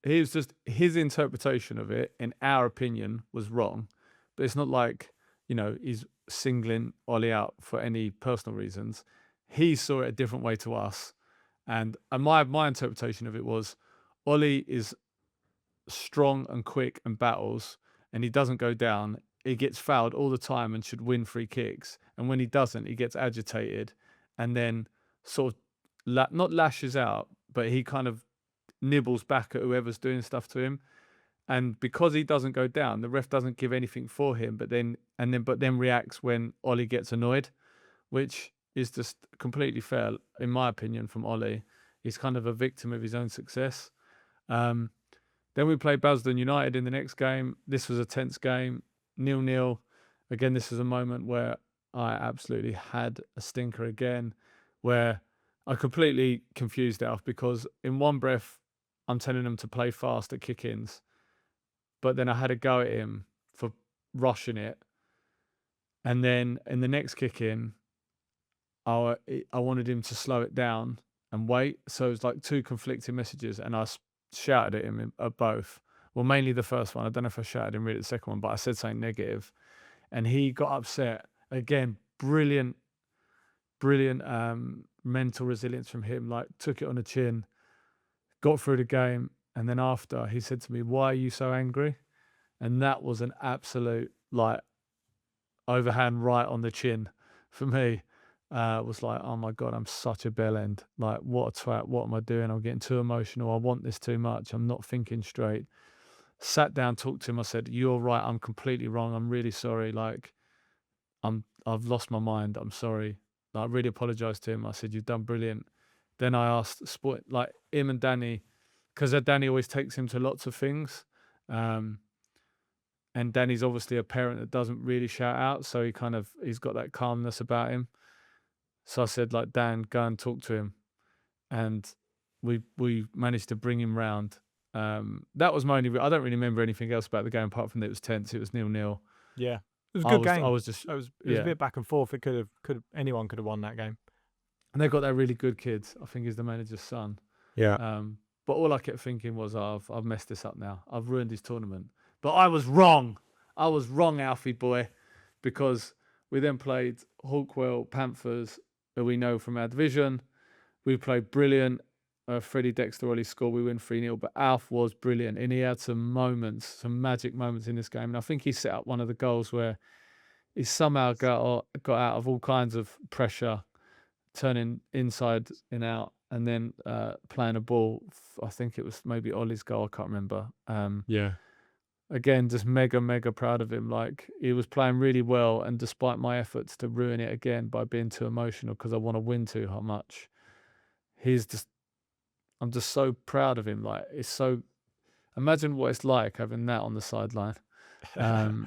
he was just, his interpretation of it, in our opinion, was wrong. But it's not like, he's singling Ollie out for any personal reasons. He saw it a different way to us. And my interpretation of it was, Ollie is strong and quick and battles, and he doesn't go down. He gets fouled all the time and should win free kicks. And when he doesn't, he gets agitated and then sort of not lashes out, but he kind of nibbles back at whoever's doing stuff to him. And because he doesn't go down, the ref doesn't give anything for him, but then reacts when Ollie gets annoyed, which is just completely fair, in my opinion, from Ollie. He's kind of a victim of his own success. Then we played Basildon United in the next game. This was a tense game, 0-0. Again, this is a moment where I absolutely had a stinker again, where I completely confused it off, because in one breath, I'm telling him to play fast at kick-ins, but then I had a go at him for rushing it. And then in the next kick-in, I wanted him to slow it down and wait. So it was like two conflicting messages, and I shouted at him at both. Well, mainly the first one. I don't know if I shouted him really at the second one, but I said something negative, and he got upset. Again, brilliant mental resilience from him. Like, took it on the chin, got through the game, and then after, he said to me, "Why are you so angry?" And that was an absolute overhand right on the chin for me. Was like, oh my God, I'm such a bellend. Like, what a twat. What am I doing? I'm getting too emotional. I want this too much. I'm not thinking straight. Sat down, talked to him. I said, "You're right. I'm completely wrong. I'm really sorry. Like, I've lost my mind. I'm sorry." I really apologized to him. I said, "You've done brilliant." Then I asked him and Danny, because Danny always takes him to lots of things. And Danny's obviously a parent that doesn't really shout out. So he's got that calmness about him. So I said, "Dan, go and talk to him." And we managed to bring him round. That was my only. I don't really remember anything else about the game apart from that it was tense. It was 0-0. Yeah, it was a good game. It was a bit back and forth. Anyone could have won that game. And they've got that really good kid. I think he's the manager's son. Yeah. But all I kept thinking was, I've messed this up now. I've ruined his tournament. But I was wrong. Alfie boy, because we then played Hawkwell Panthers, who we know from our division. We played brilliant. Freddie Dexter Ollie scored. We win 3-0. But Alf was brilliant, and he had some magic moments in this game. And I think he set up one of the goals where he somehow got out of all kinds of pressure, turning inside and out, and then playing a ball. I think it was maybe Ollie's goal. I can't remember. Yeah. Again, just mega, mega proud of him. Like, he was playing really well, and despite my efforts to ruin it again by being too emotional because I want to win too much, I'm just so proud of him. Like, it's so, imagine what it's like having that on the sideline. I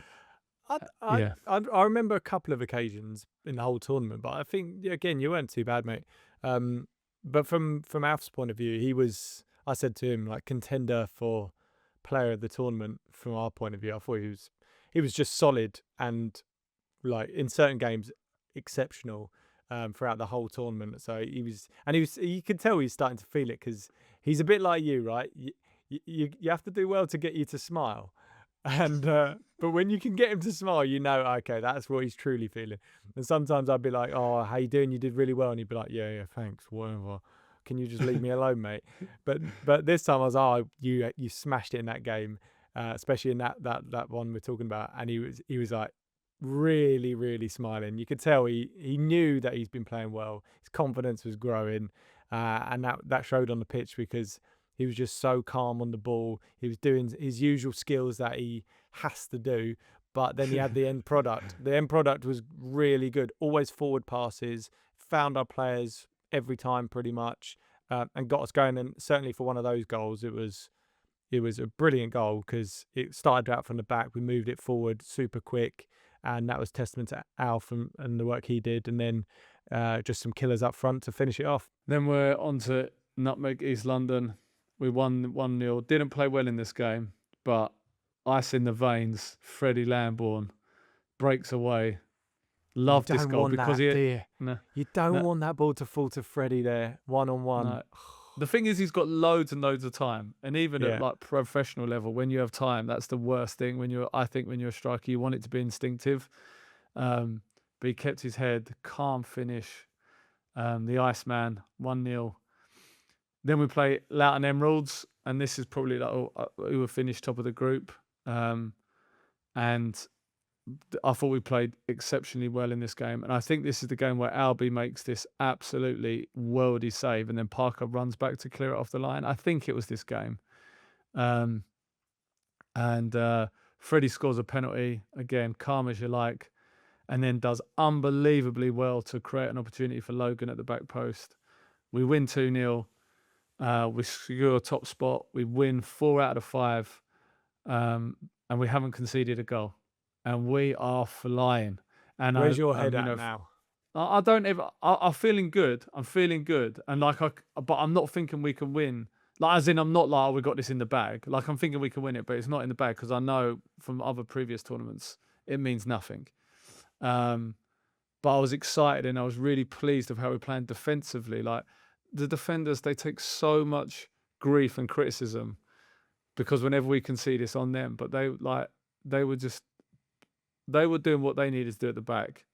remember a couple of occasions in the whole tournament, but I think, again, you weren't too bad, mate. But from Alf's point of view, I said to him, like, contender for player of the tournament from our point of view. I thought he was just solid, and like in certain games exceptional throughout the whole tournament. So you could tell he's starting to feel it, because he's a bit like you, right? You have to do well to get you to smile. And but when you can get him to smile, okay, that's what he's truly feeling. And sometimes I'd be like, "Oh, how you doing? You did really well." And he'd be like, "Yeah, thanks, whatever. Can you just leave me alone, mate?" But this time I was, you smashed it in that game, especially in that one we're talking about. And he was like really, really smiling. You could tell he knew that he's been playing well. His confidence was growing, and that showed on the pitch, because He was just so calm on the ball. He was doing his usual skills that he has to do. But then he had the end product. The end product was really good. Always forward passes, found our players every time pretty much, and got us going. And certainly for one of those goals, it was a brilliant goal because it started out from the back. We moved it forward super quick, and that was testament to Alf and the work he did. And then just some killers up front to finish it off. Then we're on to Nutmeg East London. We won 1-0. Didn't play well in this game, but ice in the veins. Freddie Lambourne breaks away. Loved this goal because you don't want that ball to fall to Freddie there, 1-on-1. No. The thing is, he's got loads and loads of time, and even at like professional level, when you have time, that's the worst thing. I think when you're a striker, you want it to be instinctive. But he kept his head, calm finish. The Iceman, 1-0. Then we play Loughton Emeralds, and this is probably like who were finished top of the group. And I thought we played exceptionally well in this game. And I think this is the game where Albie makes this absolutely worldy save, and then Parker runs back to clear it off the line. I think it was this game. And Freddie scores a penalty, again, calm as you like, and then does unbelievably well to create an opportunity for Logan at the back post. We win 2-0. We secure a top spot. We win 4 out of 5. And we haven't conceded a goal. And we are flying. And where's your head at now? I don't ever. I'm feeling good. I'm feeling good. And but I'm not thinking we can win. Like, as in, I'm not like, we got this in the bag. Like, I'm thinking we can win it, but it's not in the bag because I know from other previous tournaments it means nothing. But I was excited and I was really pleased of how we're playing defensively. Like, the defenders, they take so much grief and criticism because whenever we concede, it's on them. But they were doing what they needed to do at the back,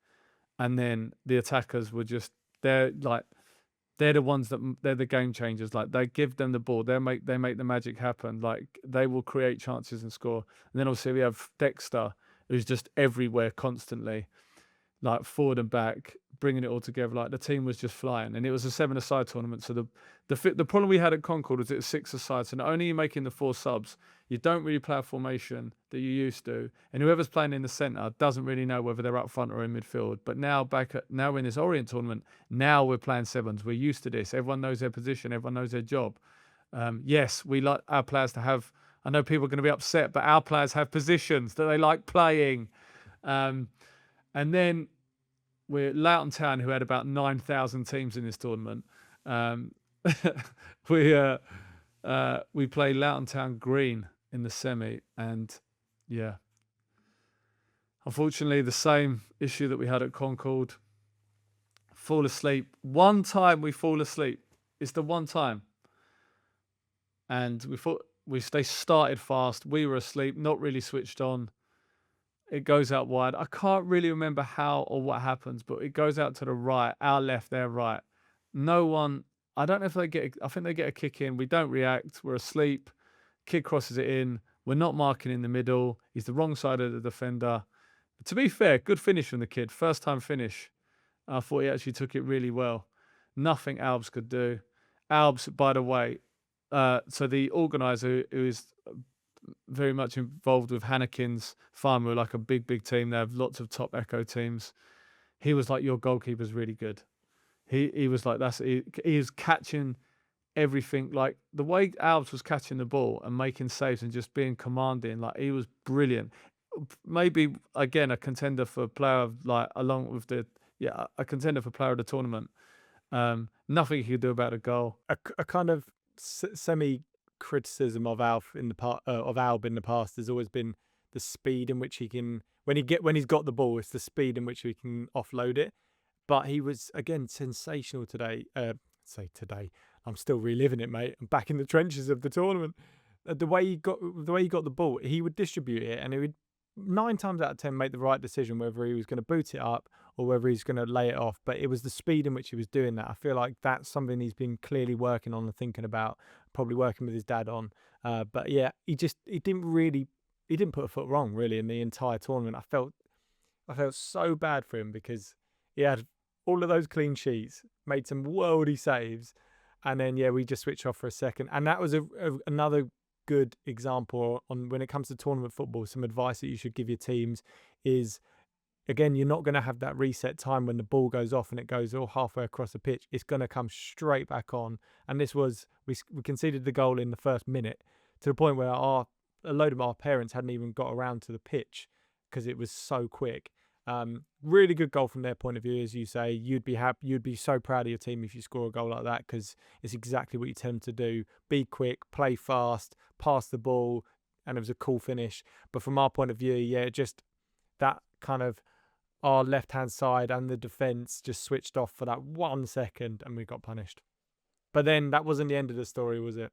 and then the attackers were just they're the ones they're the game changers. Like, they give them the ball, they make the magic happen. Like, they will create chances and score. And then obviously we have Dexter, who's just everywhere constantly, like forward and back, bringing it all together. Like, the team was just flying, and it was a 7-a-side tournament. So the problem we had at Concord was it was 6-a-side. So not only are you making the 4 subs, you don't really play a formation that you used to, and whoever's playing in the centre doesn't really know whether they're up front or in midfield. But now now we're in this Orient tournament. Now we're playing 7s. We're used to this. Everyone knows their position. Everyone knows their job. Yes, we like our players to have. I know people are going to be upset, but our players have positions that they like playing. And then we're Loughton Town, who had about 9,000 teams in this tournament. We play Loughton Town Green in the semi, and unfortunately the same issue that we had at Concord. Fall asleep. One time we fall asleep. It's the one time. And they started fast. We were asleep, not really switched on. It goes out wide. I can't really remember how or what happens, but it goes out to the right, our left, their right. No one, I don't know if I think they get a kick in. We don't react. We're asleep. Kid crosses it in. We're not marking in the middle. He's the wrong side of the defender. But to be fair, good finish from the kid. First time finish. I thought he actually took it really well. Nothing Albs could do. Albs, by the way, so the organiser, who is very much involved with Hannekin's farm, who are like a big team. They have lots of top Echo teams. He was like, your goalkeeper's really good. He was like, he was catching everything. Like, the way Albs was catching the ball and making saves and just being commanding, like, he was brilliant. Maybe again a contender for player of, like, along with a contender for player of the tournament. Nothing he could do about a goal. A kind of semi criticism of Alf in the Alb in the past has always been the speed in which he can when he's got the ball. It's the speed in which he can offload it. But he was again sensational today. Today, I'm still reliving it, mate. I'm back in the trenches of the tournament. The way he got the ball, he would distribute it, and he would 9 times out of 10 make the right decision whether he was going to boot it up or whether he's going to lay it off. But it was the speed in which he was doing that. I feel like that's something he's been clearly working on and thinking about, probably working with his dad on. But yeah, he didn't put a foot wrong really in the entire tournament. I felt so bad for him because he had all of those clean sheets, made some worldy saves, And then, we just switched off for a second. And that was another good example on when it comes to tournament football. Some advice that you should give your teams is, again, you're not going to have that reset time when the ball goes off and it goes all halfway across the pitch. It's going to come straight back on. And this was, we conceded the goal in the first minute, to the point where a load of our parents hadn't even got around to the pitch because it was so quick. Really good goal from their point of view. As you say, you'd be so proud of your team if you score a goal like that, because it's exactly what you tell them to do. Be quick, play fast, pass the ball, and it was a cool finish. But from our point of view, just that kind of, our left-hand side and the defence just switched off for that 1 second and we got punished. But then that wasn't the end of the story, was it?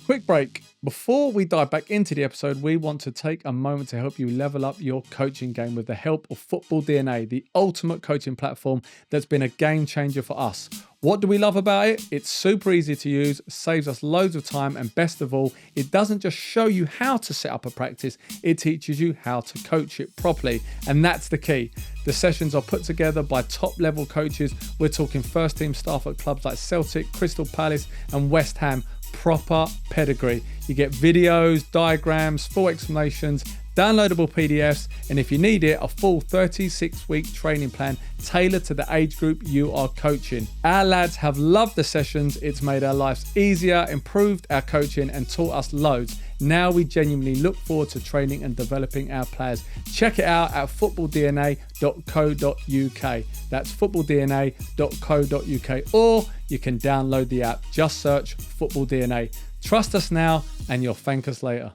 Quick break. Before we dive back into the episode, we want to take a moment to help you level up your coaching game with the help of Football DNA, the ultimate coaching platform that's been a game changer for us. What do we love about it? It's super easy to use, saves us loads of time, and best of all, it doesn't just show you how to set up a practice, it teaches you how to coach it properly. And that's the key. The sessions are put together by top level coaches. We're talking first team staff at clubs like Celtic, Crystal Palace and West Ham. Proper pedigree. You get videos, diagrams, full explanations, downloadable PDFs, and if you need it, a full 36-week training plan tailored to the age group you are coaching. Our lads have loved the sessions. It's made our lives easier, improved our coaching, and taught us loads. Now we genuinely look forward to training and developing our players. Check it out at footballdna.co.uk. That's footballdna.co.uk, or you can download the app. Just search Football DNA. Trust us now and you'll thank us later.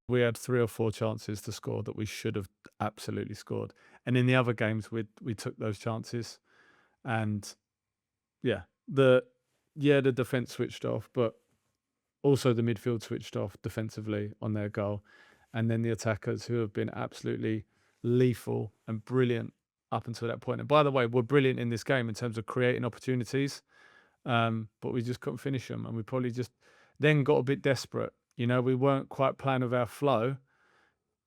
We had 3 or 4 chances to score that we should have absolutely scored. And in the other games, we took those chances. And the defence switched off, but also the midfield switched off defensively on their goal. And then the attackers, who have been absolutely lethal and brilliant up until that point. And by the way, were brilliant in this game in terms of creating opportunities. But we just couldn't finish them. And we probably just then got a bit desperate. You know, we weren't quite playing with our flow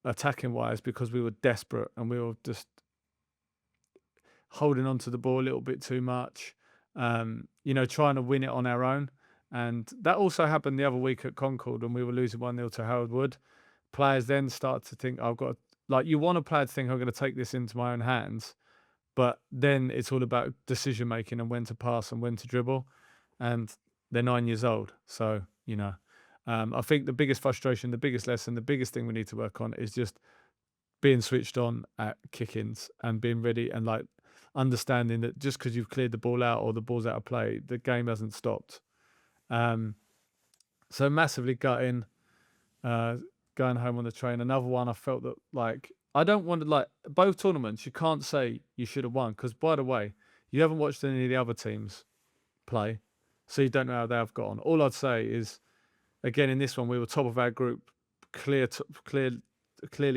attacking wise because we were desperate and we were just holding on to the ball a little bit too much, trying to win it on our own. And that also happened the other week at Concord when we were losing 1-0 to Harold Wood. Players then start to think, you want a player to think, I'm going to take this into my own hands. But then it's all about decision making and when to pass and when to dribble. And they're 9 years old. So, I think the biggest frustration, the biggest lesson, the biggest thing we need to work on is just being switched on at kick-ins and being ready and understanding that just because you've cleared the ball out or the ball's out of play, the game hasn't stopped. So massively gutting, going home on the train. Another one I felt that I don't want to both tournaments. You can't say you should have won because, by the way, you haven't watched any of the other teams play, so you don't know how they have got on. All I'd say is, again, in this one, we were top of our group, clearly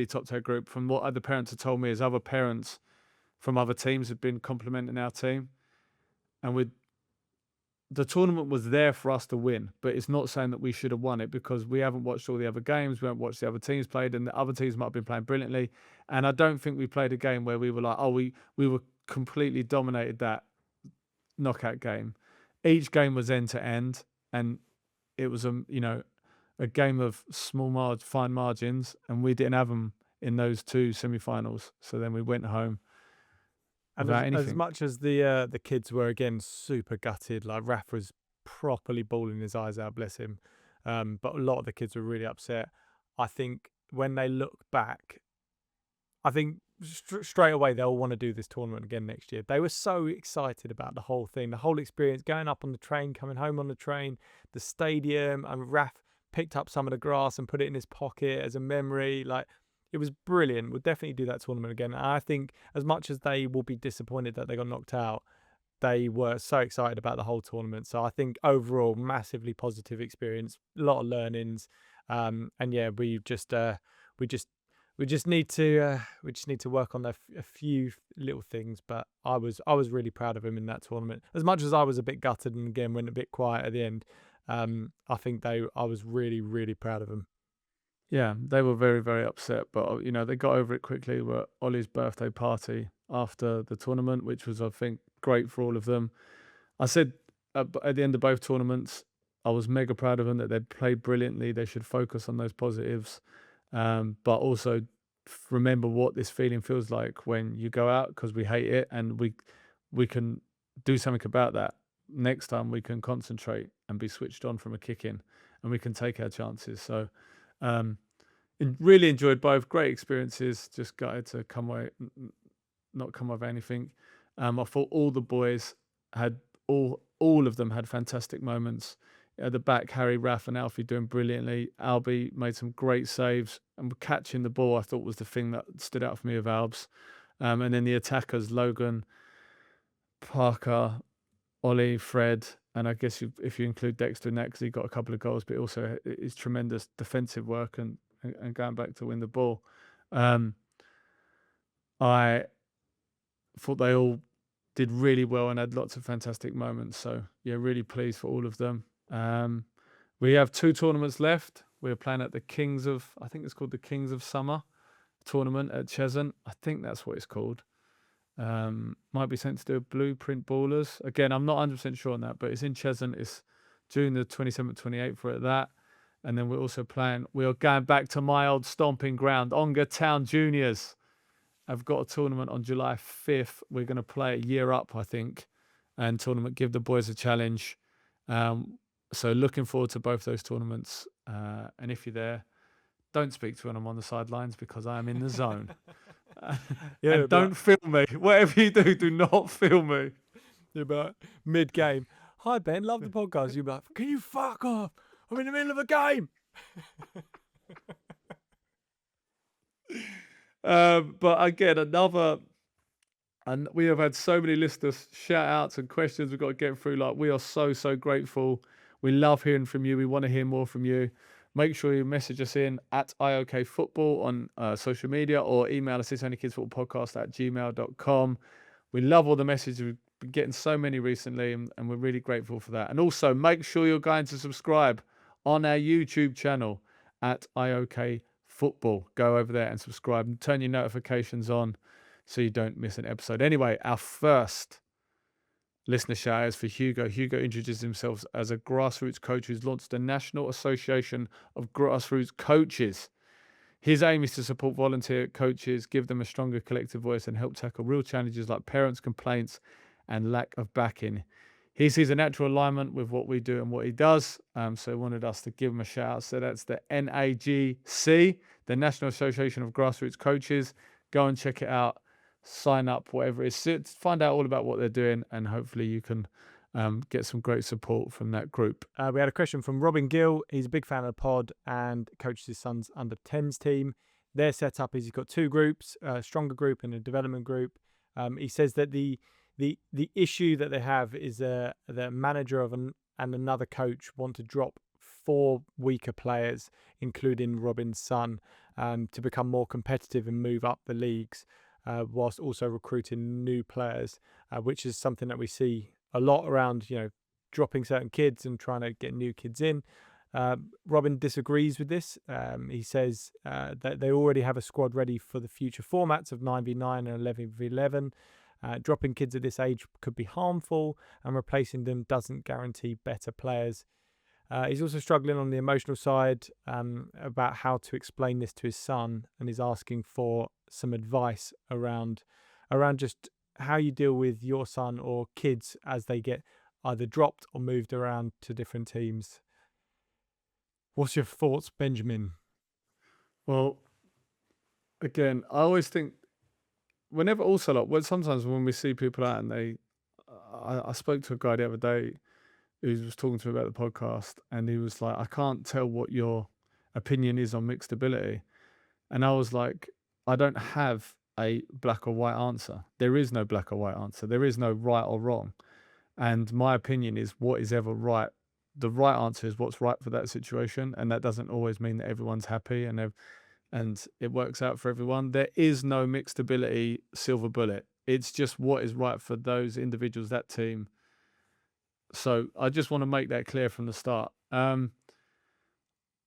top of our group. From what other parents have told me, is other parents from other teams have been complimenting our team, and the tournament was there for us to win, but it's not saying that we should have won it because we haven't watched all the other games, we haven't watched the other teams played, and the other teams might have been playing brilliantly. And I don't think we played a game where we were we were completely dominated that knockout game. Each game was end to end, and it was a game of fine margins, and we didn't have them in those 2 semi-finals. So then we went home. And as much as the kids were, again, super gutted, Raf was properly bawling his eyes out, bless him. But a lot of the kids were really upset. I think when they look back, I think straight away they'll want to do this tournament again next year. They were so excited about the whole thing, the whole experience, going up on the train, coming home on the train, the stadium, and Raf picked up some of the grass and put it in his pocket as a memory. It was brilliant. We'll definitely do that tournament again. And I think as much as they will be disappointed that they got knocked out, they were so excited about the whole tournament. So I think overall, massively positive experience, a lot of learnings. We just need to work on a few little things. But I was really proud of him in that tournament. As much as I was a bit gutted and again went a bit quiet at the end, I think I was really, really proud of him. Yeah, they were very, very upset, but they got over it quickly. We're at Ollie's birthday party after the tournament, which was, I think, great for all of them. I said at the end of both tournaments, I was mega proud of them that they played brilliantly. They should focus on those positives, but also remember what this feeling feels like when you go out, because we hate it, and we can do something about that. Next time we can concentrate and be switched on from a kick in, and we can take our chances. So really enjoyed both. Great experiences. Just gutted to not come with anything. I thought all the boys had all of them had fantastic moments. At the back, Harry, Raf and Alfie doing brilliantly. Albie made some great saves, and catching the ball I thought was the thing that stood out for me of Albs. And then the attackers, Logan, Parker, Ollie, Fred, and I guess if you include Dexter in that, because he got a couple of goals, but also his tremendous defensive work and going back to win the ball. I thought they all did really well and had lots of fantastic moments. So yeah, really pleased for all of them. We have 2 tournaments left. We're playing at the I think it's called the Kings of Summer tournament at Cheshunt. I think that's what it's called. Might be sent to do a Blueprint Ballers. Again, I'm not 100% sure on that, but it's in Cheshunt. It's June the 27th, 28th for that. And then we're also we are going back to my old stomping ground, Ongar Town Juniors. I've got a tournament on July 5th. We're going to play a year up, I think, and give the boys a challenge. So looking forward to both those tournaments. And if you're there, don't speak to when I'm on the sidelines, because I am in the zone. And don't film me. Whatever you do, do not film me. You're about mid-game. Hi, Ben. Love the podcast. You're like, can you fuck off? I'm in the middle of a game. But again, and we have had so many listeners, shout outs and questions we've got to get through. Like, we are so grateful. We love hearing from you. We want to hear more from you. Make sure you message us in at IOK Football on social media, or email us itsonlykidsfootballpodcast@gmail.com. We love all the messages. We've been getting so many recently, and we're really grateful for that. And also, make sure you're going to subscribe on our YouTube channel at IOK Football. Go over there and subscribe and turn your notifications on so you don't miss an episode. Anyway, our first listener shout out is for Hugo. Hugo introduces himself as a grassroots coach who's launched the National Association of Grassroots Coaches. His aim is to support volunteer coaches, give them a stronger collective voice, and help tackle real challenges like parents' complaints and lack of backing. He sees a natural alignment with what we do and what he does, so he wanted us to give him a shout out. So that's the NAGC, the National Association of Grassroots Coaches. Go and check it out. Sign up, whatever it is. Find out all about what they're doing, and hopefully you can get some great support from that group. We had a question from Robin Gill. He's a big fan of the pod and coaches his son's under-10s team. Their setup is he's got 2 groups, a stronger group and a development group. He says that the issue that they have is the manager and another coach want to drop 4 weaker players, including Robin's son, to become more competitive and move up the leagues, whilst also recruiting new players, which is something that we see a lot around, dropping certain kids and trying to get new kids in. Robin disagrees with this. He says that they already have a squad ready for the future formats of 9v9 and 11v11. Dropping kids at this age could be harmful, and replacing them doesn't guarantee better players. He's also struggling on the emotional side about how to explain this to his son, and he's asking for some advice around just how you deal with your son or kids as they get either dropped or moved around to different teams. What's your thoughts, Benjamin? Well, again, I always think sometimes when we see people out and I spoke to a guy the other day who was talking to me about the podcast, and he was like, I can't tell what your opinion is on mixed ability. And I was like, I don't have a black or white answer. There is no black or white answer. There is no right or wrong. And my opinion is what is ever right. The right answer is what's right for that situation. And that doesn't always mean that everyone's happy and it works out for everyone. There is no mixed ability silver bullet. It's just what is right for those individuals, that team. So I just want to make that clear from the start.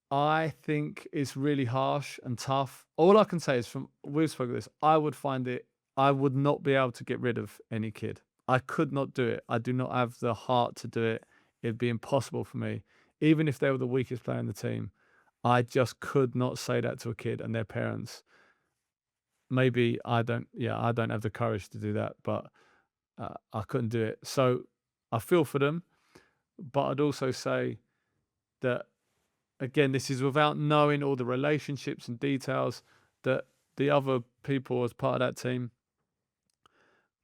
I think it's really harsh and tough. All I can say is we've spoken this, I would not be able to get rid of any kid. I could not do it. I do not have the heart to do it. It'd be impossible for me. even if they were the weakest player in the team, I just could not say that to a kid and their parents. Maybe I don't have the courage to do that, but I couldn't do it. So I feel for them, but I'd also say that, again, this is without knowing all the relationships and details, that the other people as part of that team,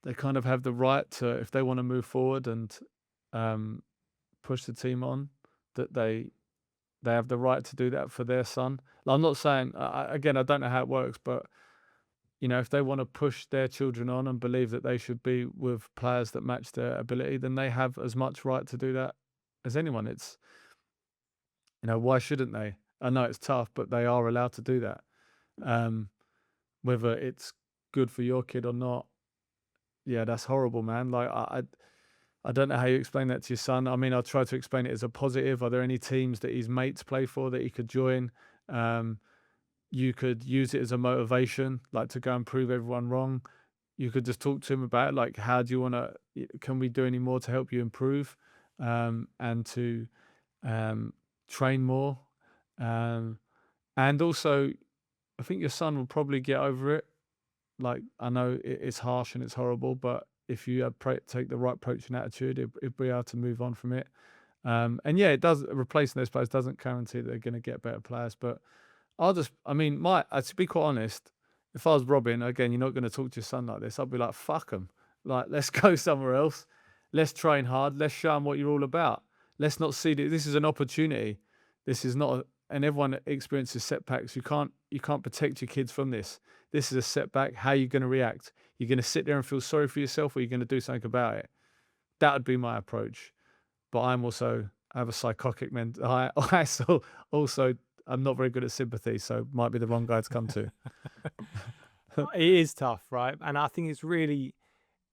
they kind of have the right to, if they want to move forward and push the team on, that they have the right to do that for their son. I'm not saying, again, I don't know how it works, but if they want to push their children on and believe that they should be with players that match their ability, then they have as much right to do that as anyone. It's, why shouldn't they? I know it's tough, but they are allowed to do that. Whether it's good for your kid or not, yeah, that's horrible, man. Like, I don't know how you explain that to your son. I mean, I'll try to explain it as a positive. Are there any teams that his mates play for that he could join? You could use it as a motivation, like to go and prove everyone wrong. You could just talk to him about it, like, how do you want to, can we do any more to help you improve, and to train more? And also, I think your son will probably get over it. Like, I know it's harsh and it's horrible, but if you take the right approach and attitude, it'll be able to move on from it. And yeah, it does, replacing those players doesn't guarantee that they're going to get better players, but to be quite honest, if I was Robin, again, you're not going to talk to your son like this. I'd be like, fuck them. Like, let's go somewhere else. Let's train hard. Let's show them what you're all about. Let's not see that this is an opportunity. This is not, and everyone experiences setbacks. You can't protect your kids from this. This is a setback. How are you going to react? You're going to sit there and feel sorry for yourself, or you're going to do something about it? That would be my approach. But I have a psychotic mentality. I'm not very good at sympathy, so might be the wrong guy to come to. It is tough, right? And I think it's really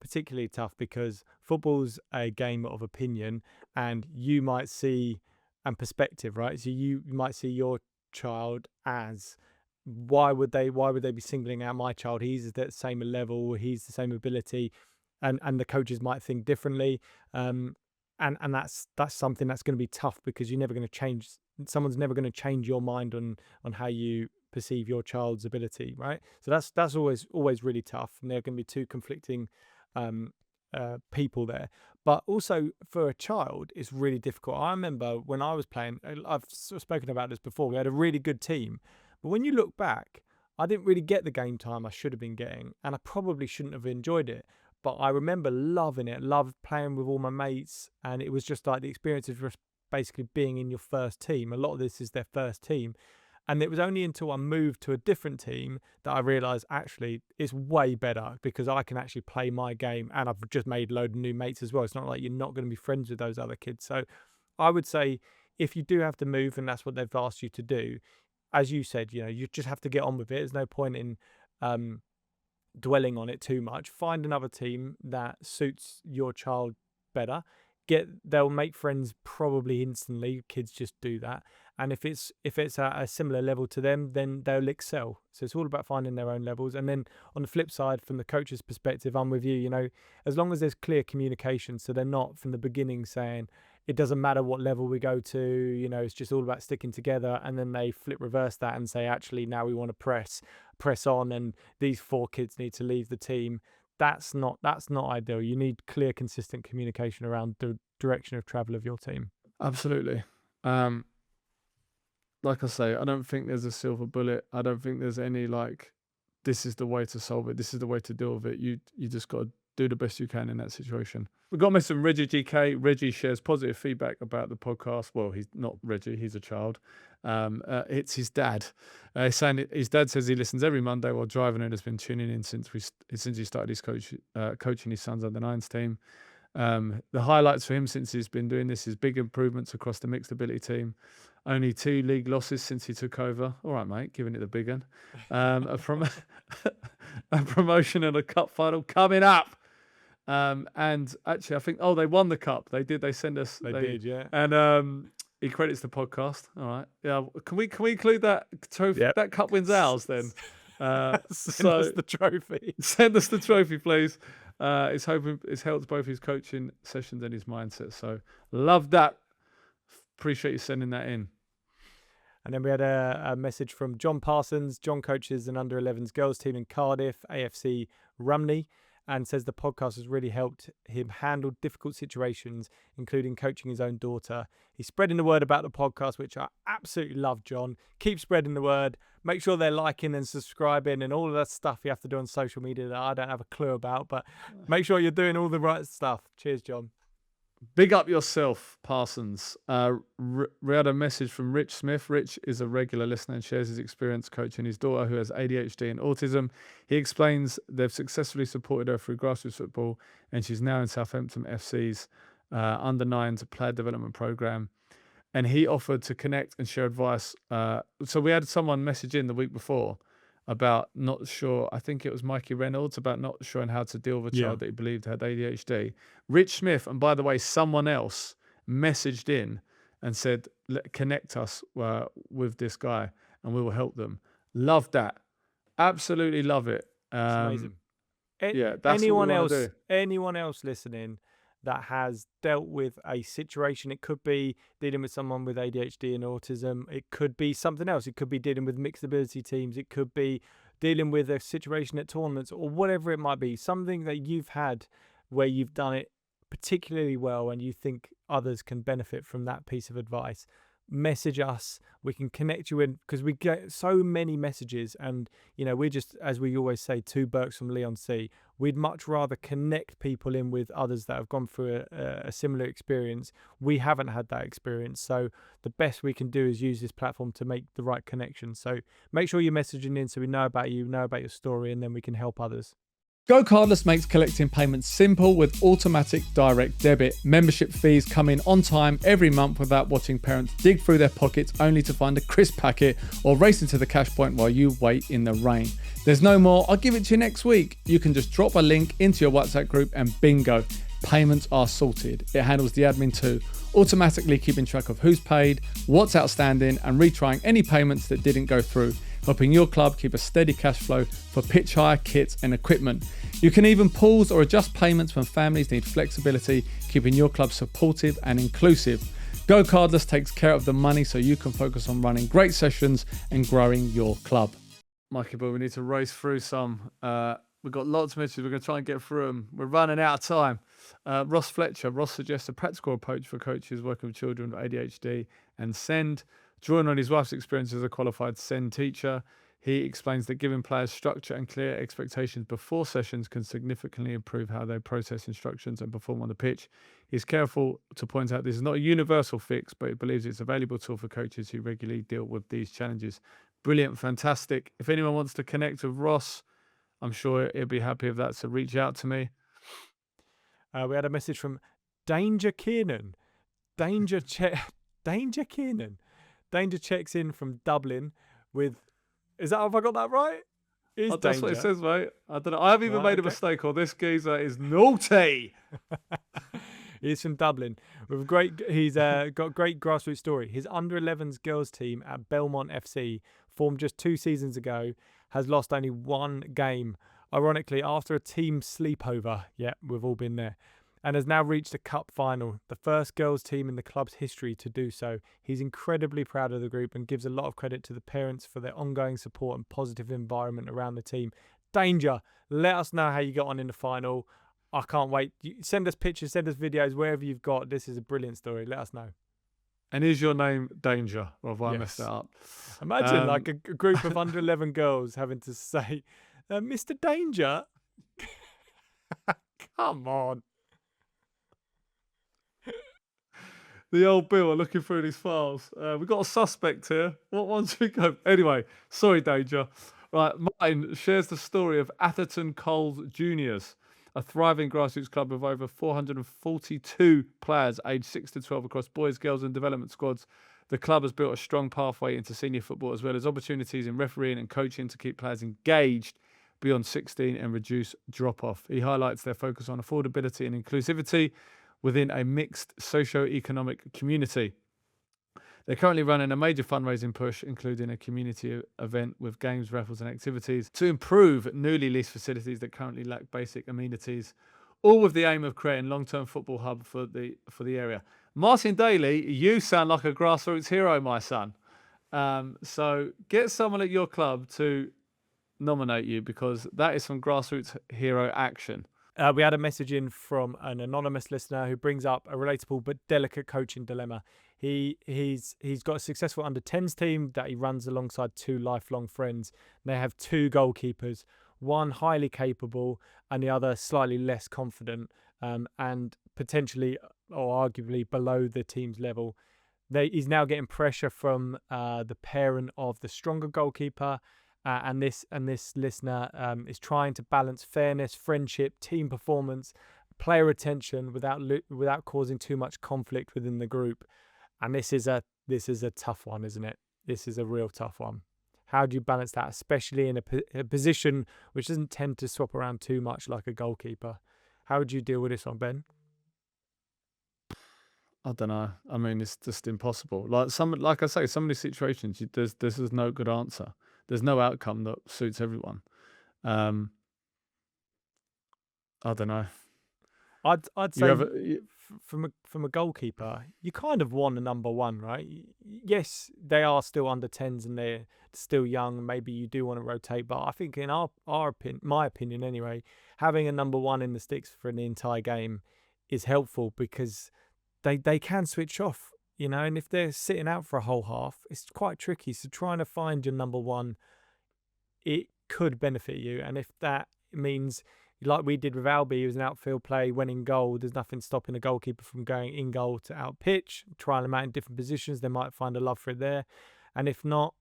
particularly tough because football's a game of opinion, and you might see, and perspective, right? So you might see your child as, why would they be singling out my child? He's at the same level, he's the same ability, and the coaches might think differently. And that's something that's going to be tough, because you're never going to change. Someone's never going to change your mind on how you perceive your child's ability, right? So that's always really tough, and there are going to be two conflicting people there. But also for a child, it's really difficult. I remember when I was playing, I've sort of spoken about this before, we had a really good team, but when you look back, I didn't really get the game time I should have been getting, and I probably shouldn't have enjoyed it. But I remember loving it, loved playing with all my mates, and it was just like the experience of just basically being in your first team. A lot of this is their first team. And it was only until I moved to a different team that I realised actually it's way better, because I can actually play my game, and I've just made a load of new mates as well. It's not like you're not going to be friends with those other kids. So I would say, if you do have to move and that's what they've asked you to do, as you said, you just have to get on with it. There's no point in dwelling on it too much. Find another team that suits your child better. They'll make friends probably instantly. Kids just do that. And if it's at a similar level to them, then they'll excel. So it's all about finding their own levels. And then on the flip side, from the coach's perspective, I'm with you. As long as there's clear communication, so they're not from the beginning saying it doesn't matter what level we go to, it's just all about sticking together, and then they reverse that and say, actually, now we want to press on, and these 4 kids need to leave the team. That's not ideal. You need clear, consistent communication around the direction of travel of your team. Absolutely. Like I say, I don't think there's a silver bullet. I don't think there's any this is the way to solve it. This is the way to deal with it. You just got to do the best you can in that situation. We've got to mention Reggie GK. Reggie shares positive feedback about the podcast. Well, he's not Reggie. He's a child. It's his dad. He's saying his dad says he listens every Monday while driving and has been tuning in since he started his coaching his son's under-9s team. The highlights for him since he's been doing this is big improvements across the mixed ability team. Only 2 league losses since he took over. All right, mate, giving it the big one. A promotion and a cup final coming up. And actually, I think they won the cup. They did. They sent us. They did, yeah. And he credits the podcast. All right, yeah. Can we include that trophy? Yep. That cup wins ours then. Send us the trophy. Send us the trophy, please. It's helped both his coaching sessions and his mindset. So love that. appreciate you sending that in. And then we had a message from John Parsons. John coaches an under-11s girls team in Cardiff, AFC Rumney, and says the podcast has really helped him handle difficult situations, including coaching his own daughter. He's spreading the word about the podcast, which I absolutely love, John. Keep spreading the word. Make sure they're liking and subscribing and all of that stuff you have to do on social media that I don't have a clue about, but make sure you're doing all the right stuff. Cheers, John. Big up yourself, Parsons. We had a message from Rich Smith. Rich is a regular listener and shares his experience coaching his daughter who has ADHD and autism. He explains they've successfully supported her through grassroots football, and she's now in Southampton FC's under-9s player development program. And he offered to connect and share advice. So we had someone message in the week before about not sure, I think it was Mikey Reynolds, about not sure how to deal with a child that he believed had ADHD. Rich Smith, and by the way, someone else messaged in and said, connect us with this guy and we will help them. Love that. Absolutely love it. It's amazing. That's anyone else listening that has dealt with a situation, it could be dealing with someone with ADHD and autism, it could be something else, it could be dealing with mixed ability teams, it could be dealing with a situation at tournaments or whatever it might be, something that you've had where you've done it particularly well and you think others can benefit from that piece of advice. Message us, we can connect you in, because we get so many messages, and we're just, as we always say, two Burks from Leon C. We'd much rather connect people in with others that have gone through a similar experience. We haven't had that experience, so the best we can do is use this platform to make the right connection. So make sure you're messaging in so we know about you, know about your story, and then we can help others. Go Cardless makes collecting payments simple with automatic direct debit. Membership fees come in on time every month without watching parents dig through their pockets only to find a crisp packet or race into the cash point while you wait in the rain. There's no more, I'll give it to you next week. You can just drop a link into your WhatsApp group and bingo, payments are sorted. It handles the admin too, automatically keeping track of who's paid, what's outstanding, and retrying any payments that didn't go through, helping your club keep a steady cash flow for pitch hire, kits, and equipment. You can even pause or adjust payments when families need flexibility, keeping your club supportive and inclusive. Go Cardless takes care of the money so you can focus on running great sessions and growing your club. Mikey boy, we need to race through some. We've got lots of messages. We're going to try and get through them. We're running out of time. Ross Fletcher. Ross suggests a practical approach for coaches working with children with ADHD and SEND. Drawing on his wife's experience as a qualified SEND teacher, he explains that giving players structure and clear expectations before sessions can significantly improve how they process instructions and perform on the pitch. He's careful to point out this is not a universal fix, but he believes it's a valuable tool for coaches who regularly deal with these challenges. Brilliant, fantastic. If anyone wants to connect with Ross, I'm sure he'll be happy with that, so reach out to me. We had a message from Danger Kiernan. Danger Kiernan. Danger checks in from Dublin with... Is that, have I got that right? That's what it says, mate. I don't know. I haven't even made a mistake, or this geezer is naughty. He's from Dublin. He's got great grassroots story. His under-11s girls team at Belmont FC, formed just 2 seasons ago, has lost only 1 game. Ironically, after a team sleepover. Yeah, we've all been there. And has now reached a cup final, the first girls team in the club's history to do so. He's incredibly proud of the group and gives a lot of credit to the parents for their ongoing support and positive environment around the team. Danger, let us know how you got on in the final. I can't wait. Send us pictures, send us videos, wherever you've got. This is a brilliant story. Let us know. And is your name Danger? Or have I messed that up? Imagine like a group of under 11 girls having to say, Mr. Danger? Come on. The old Bill are looking through these files. We've got a suspect here. What ones we go? Anyway, sorry, Danger. Right, Martin shares the story of Atherton Coles Juniors, a thriving grassroots club with over 442 players aged 6 to 12 across boys, girls and development squads. The club has built a strong pathway into senior football as well as opportunities in refereeing and coaching to keep players engaged beyond 16 and reduce drop-off. He highlights their focus on affordability and inclusivity within a mixed socio-economic community. They're currently running a major fundraising push, including a community event with games, raffles and activities to improve newly leased facilities that currently lack basic amenities. all with the aim of creating long-term football hub for the area. Martin Daly, you sound like a grassroots hero, my son. So get someone at your club to nominate you, because that is some grassroots hero action. We had a message in from an anonymous listener who brings up a relatable but delicate coaching dilemma. He's got a successful under-10s team that he runs alongside 2 lifelong friends. They have 2 goalkeepers, one highly capable and the other slightly less confident, and potentially or arguably below the team's level. He's now getting pressure from the parent of the stronger goalkeeper, and this listener is trying to balance fairness, friendship, team performance, player retention without causing too much conflict within the group. And this is a tough one, isn't it? This is a real tough one. How do you balance that, especially in a position which doesn't tend to swap around too much like a goalkeeper? How would you deal with this one, Ben? I don't know. I mean, it's just impossible. Like I say, some of these situations, this is no good answer. There's no outcome that suits everyone. I don't know. I'd say from a goalkeeper, you kind of want a number 1, right? Yes, they are still under 10s and they're still young. Maybe you do want to rotate, but I think in my opinion anyway, having a number 1 in the sticks for the entire game is helpful, because they can switch off, and if they're sitting out for a whole half, it's quite tricky. So trying to find your number 1, it could benefit you. And if that means, like we did with Albie, he was an outfield play, went in goal, there's nothing stopping a goalkeeper from going in goal to out pitch, trying them out in different positions. They might find a love for it there. And if not,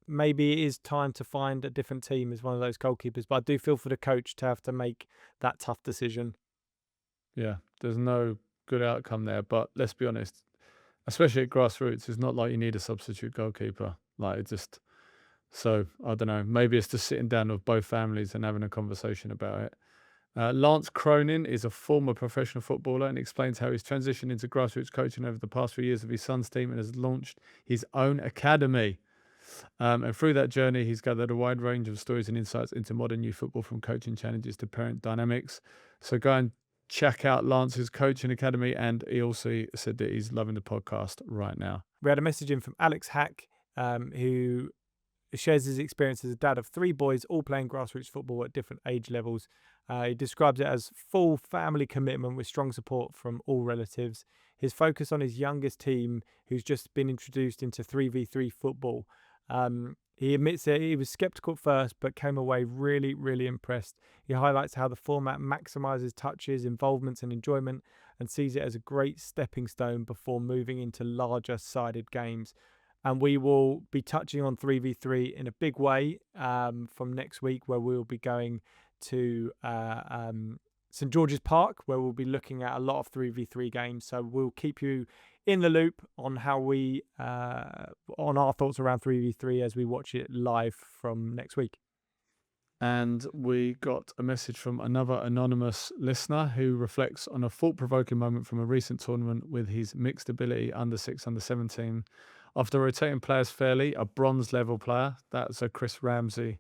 maybe it is time to find a different team as one of those goalkeepers. But I do feel for the coach to have to make that tough decision. Yeah, there's no good outcome there. But let's be honest, especially at grassroots, it's not like you need a substitute goalkeeper. So I don't know. Maybe it's just sitting down with both families and having a conversation about it. Lance Cronin is a former professional footballer and explains how he's transitioned into grassroots coaching over the past few years of his son's team and has launched his own academy. And through that journey, he's gathered a wide range of stories and insights into modern youth football, from coaching challenges to parent dynamics. So go and check out Lance's coaching academy. And he also said that he's loving the podcast right now. We had a message in from Alex Hack, who shares his experience as a dad of 3 boys, all playing grassroots football at different age levels. He describes it as full family commitment with strong support from all relatives. His focus on his youngest team, who's just been introduced into 3v3 football. He admits that he was skeptical at first, but came away really, really impressed. He highlights how the format maximizes touches, involvements and enjoyment, and sees it as a great stepping stone before moving into larger sided games. And we will be touching on 3v3 in a big way from next week, where we'll be going to St George's Park, where we'll be looking at a lot of 3v3 games. So we'll keep you in the loop on how on our thoughts around 3v3 as we watch it live from next week. And we got a message from another anonymous listener who reflects on a thought-provoking moment from a recent tournament with his mixed ability under-6, under-17. After rotating players fairly, a bronze level player, that's a Chris Ramsey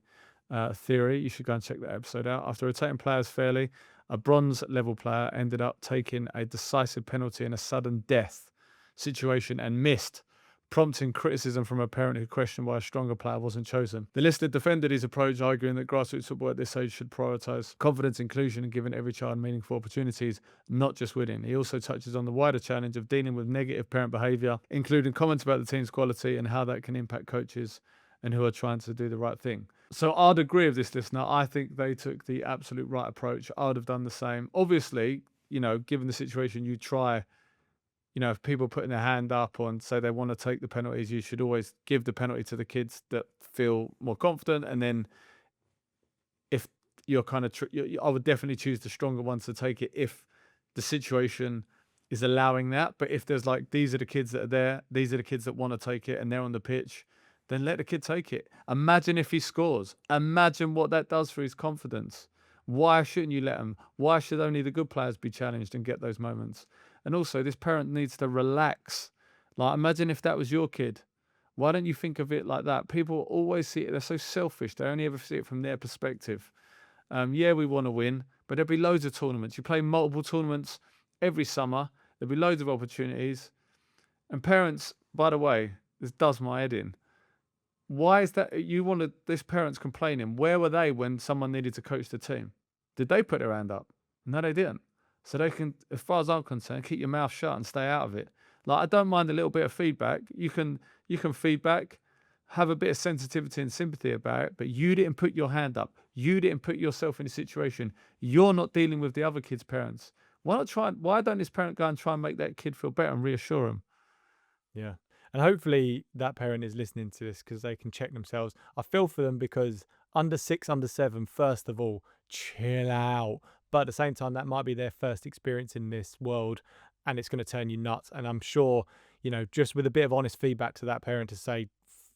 theory. You should go and check that episode out. After rotating players fairly, a bronze level player ended up taking a decisive penalty in a sudden death situation and missed, prompting criticism from a parent who questioned why a stronger player wasn't chosen. The listener defended his approach, arguing that grassroots football at this age should prioritise confidence, inclusion, and giving every child meaningful opportunities, not just winning. He also touches on the wider challenge of dealing with negative parent behaviour, including comments about the team's quality and how that can impact coaches and who are trying to do the right thing. So I'd agree with this listener. I think they took the absolute right approach. I would have done the same. Obviously, given the situation, you try... if people putting their hand up and say they want to take the penalties, you should always give the penalty to the kids that feel more confident. And then if you're kind of, I would definitely choose the stronger ones to take it if the situation is allowing that. But if there's these are the kids that are there, these are the kids that want to take it and they're on the pitch, then let the kid take it. Imagine if he scores. Imagine what that does for his confidence. Why shouldn't you let him? Why should only the good players be challenged and get those moments? And also, this parent needs to relax. Imagine if that was your kid. Why don't you think of it like that? People always see it. They're so selfish. They only ever see it from their perspective. Yeah, we want to win, but there'll be loads of tournaments. You play multiple tournaments every summer. There'll be loads of opportunities. And parents, by the way, this does my head in. Why is that? This parent's complaining. Where were they when someone needed to coach the team? Did they put their hand up? No, they didn't. So they can, as far as I'm concerned, keep your mouth shut and stay out of it. Like, I don't mind a little bit of feedback. You can feedback, have a bit of sensitivity and sympathy about it, but you didn't put your hand up. You didn't put yourself in a situation. You're not dealing with the other kid's parents. Why don't this parent go and try and make that kid feel better and reassure him? Yeah. And hopefully that parent is listening to this because they can check themselves. I feel for them because under 6, under 7, first of all, chill out. But at the same time, that might be their first experience in this world and it's going to turn you nuts. And I'm sure, just with a bit of honest feedback to that parent to say,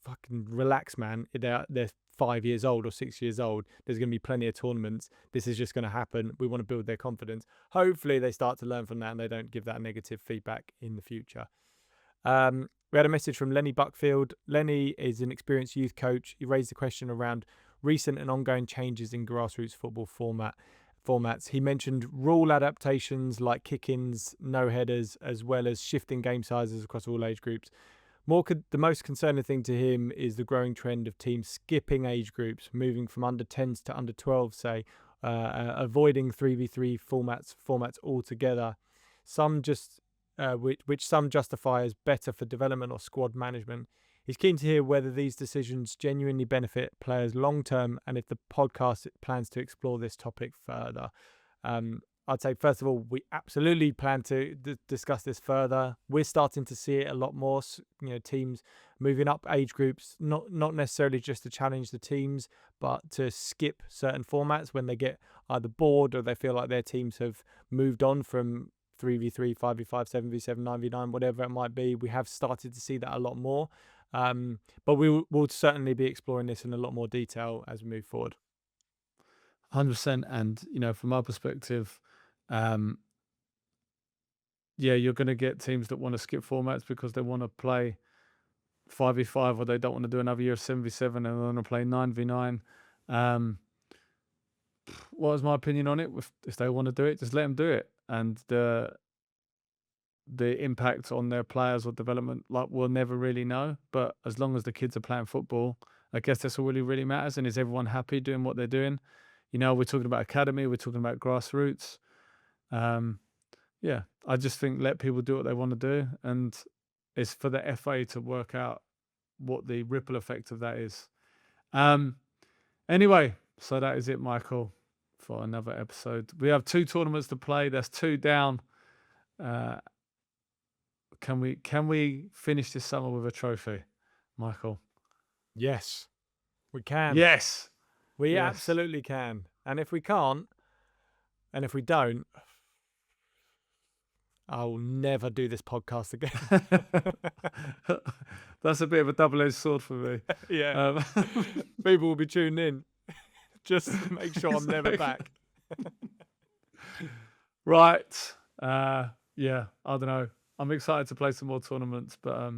fucking relax, man. They're 5 years old or 6 years old. There's going to be plenty of tournaments. This is just going to happen. We want to build their confidence. Hopefully they start to learn from that and they don't give that negative feedback in the future. We had a message from Lenny Buckfield. Lenny is an experienced youth coach. He raised the question around recent and ongoing changes in grassroots football formats. He mentioned rule adaptations like kick-ins, no-headers, as well as shifting game sizes across all age groups. The most concerning thing to him is the growing trend of teams skipping age groups, moving from under 10s to under 12s, say, avoiding 3v3 formats altogether. Which some justify as better for development or squad management. He's keen to hear whether these decisions genuinely benefit players long term and if the podcast plans to explore this topic further. I'd say, first of all, we absolutely plan to discuss this further. We're starting to see it a lot more, teams moving up age groups, not necessarily just to challenge the teams, but to skip certain formats when they get either bored or they feel like their teams have moved on from 3v3, 5v5, 7v7, 9v9, whatever it might be. We have started to see that a lot more. But we'll certainly be exploring this in a lot more detail as we move forward. 100%. And, from our perspective, you're going to get teams that want to skip formats because they want to play 5v5 or they don't want to do another year of 7v7 and they want to play 9v9. What is my opinion on it? If they want to do it, just let them do it. And the impact on their players or development, we'll never really know. But as long as the kids are playing football, I guess that's all really matters. And is everyone happy doing what they're doing? We're talking about academy, we're talking about grassroots. I just think let people do what they want to do. And it's for the FA to work out what the ripple effect of that is. Anyway, so that is it, Michael, for another episode. We have 2 tournaments to play. That's 2 down. Can we finish this summer with a trophy, Michael? Yes, we can. Yes, we absolutely can. And if we can't, and if we don't, I'll never do this podcast again. That's a bit of a double-edged sword for me. Yeah. People will be tuned in just to make sure I'm never back. Right. I don't know. I'm excited to play some more tournaments, but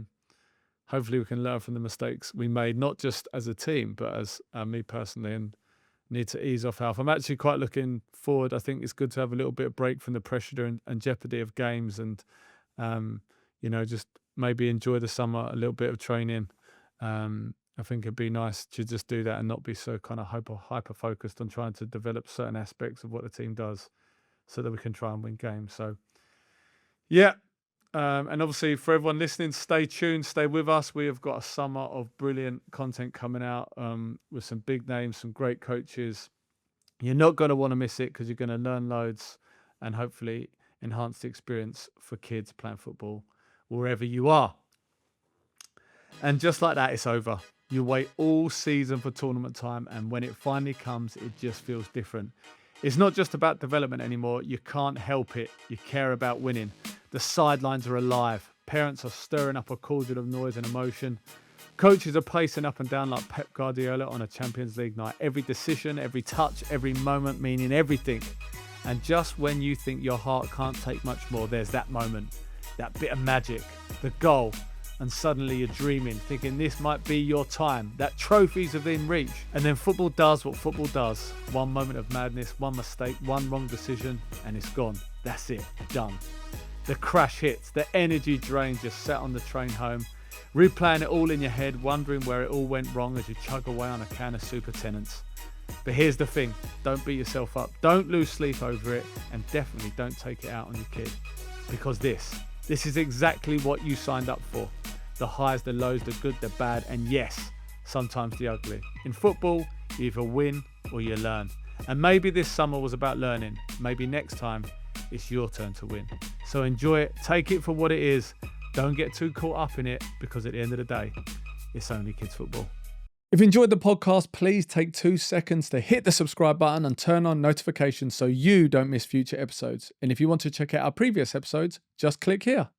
hopefully we can learn from the mistakes we made, not just as a team, but as me personally, and need to ease off health. I'm actually quite looking forward. I think it's good to have a little bit of break from the pressure and jeopardy of games and, just maybe enjoy the summer, a little bit of training. I think it'd be nice to just do that and not be so kind of hyper focused on trying to develop certain aspects of what the team does so that we can try and win games. So, and obviously for everyone listening, stay tuned, stay with us. We have got a summer of brilliant content coming out with some big names, some great coaches. You're not going to want to miss it because you're going to learn loads and hopefully enhance the experience for kids playing football wherever you are. And just like that, it's over. You wait all season for tournament time, and when it finally comes, it just feels different. It's not just about development anymore. You can't help it. You care about winning. The sidelines are alive. Parents are stirring up a cauldron of noise and emotion. Coaches are pacing up and down like Pep Guardiola on a Champions League night. Every decision, every touch, every moment meaning everything. And just when you think your heart can't take much more, there's that moment, that bit of magic, the goal, and suddenly you're dreaming, thinking this might be your time, that trophy's within reach. And then football does what football does. One moment of madness, one mistake, one wrong decision, and it's gone. That's it, done. The crash hits, the energy drains, you're sat on the train home, replaying it all in your head, wondering where it all went wrong as you chug away on a can of Super Tenants. But here's the thing, don't beat yourself up, don't lose sleep over it, and definitely don't take it out on your kid. Because this is exactly what you signed up for. The highs, the lows, the good, the bad, and yes, sometimes the ugly. In football, you either win or you learn. And maybe this summer was about learning. Maybe next time, it's your turn to win. So enjoy it, take it for what it is. Don't get too caught up in it, because at the end of the day, it's only kids football. If you enjoyed the podcast, please take 2 seconds to hit the subscribe button and turn on notifications so you don't miss future episodes. And if you want to check out our previous episodes, just click here.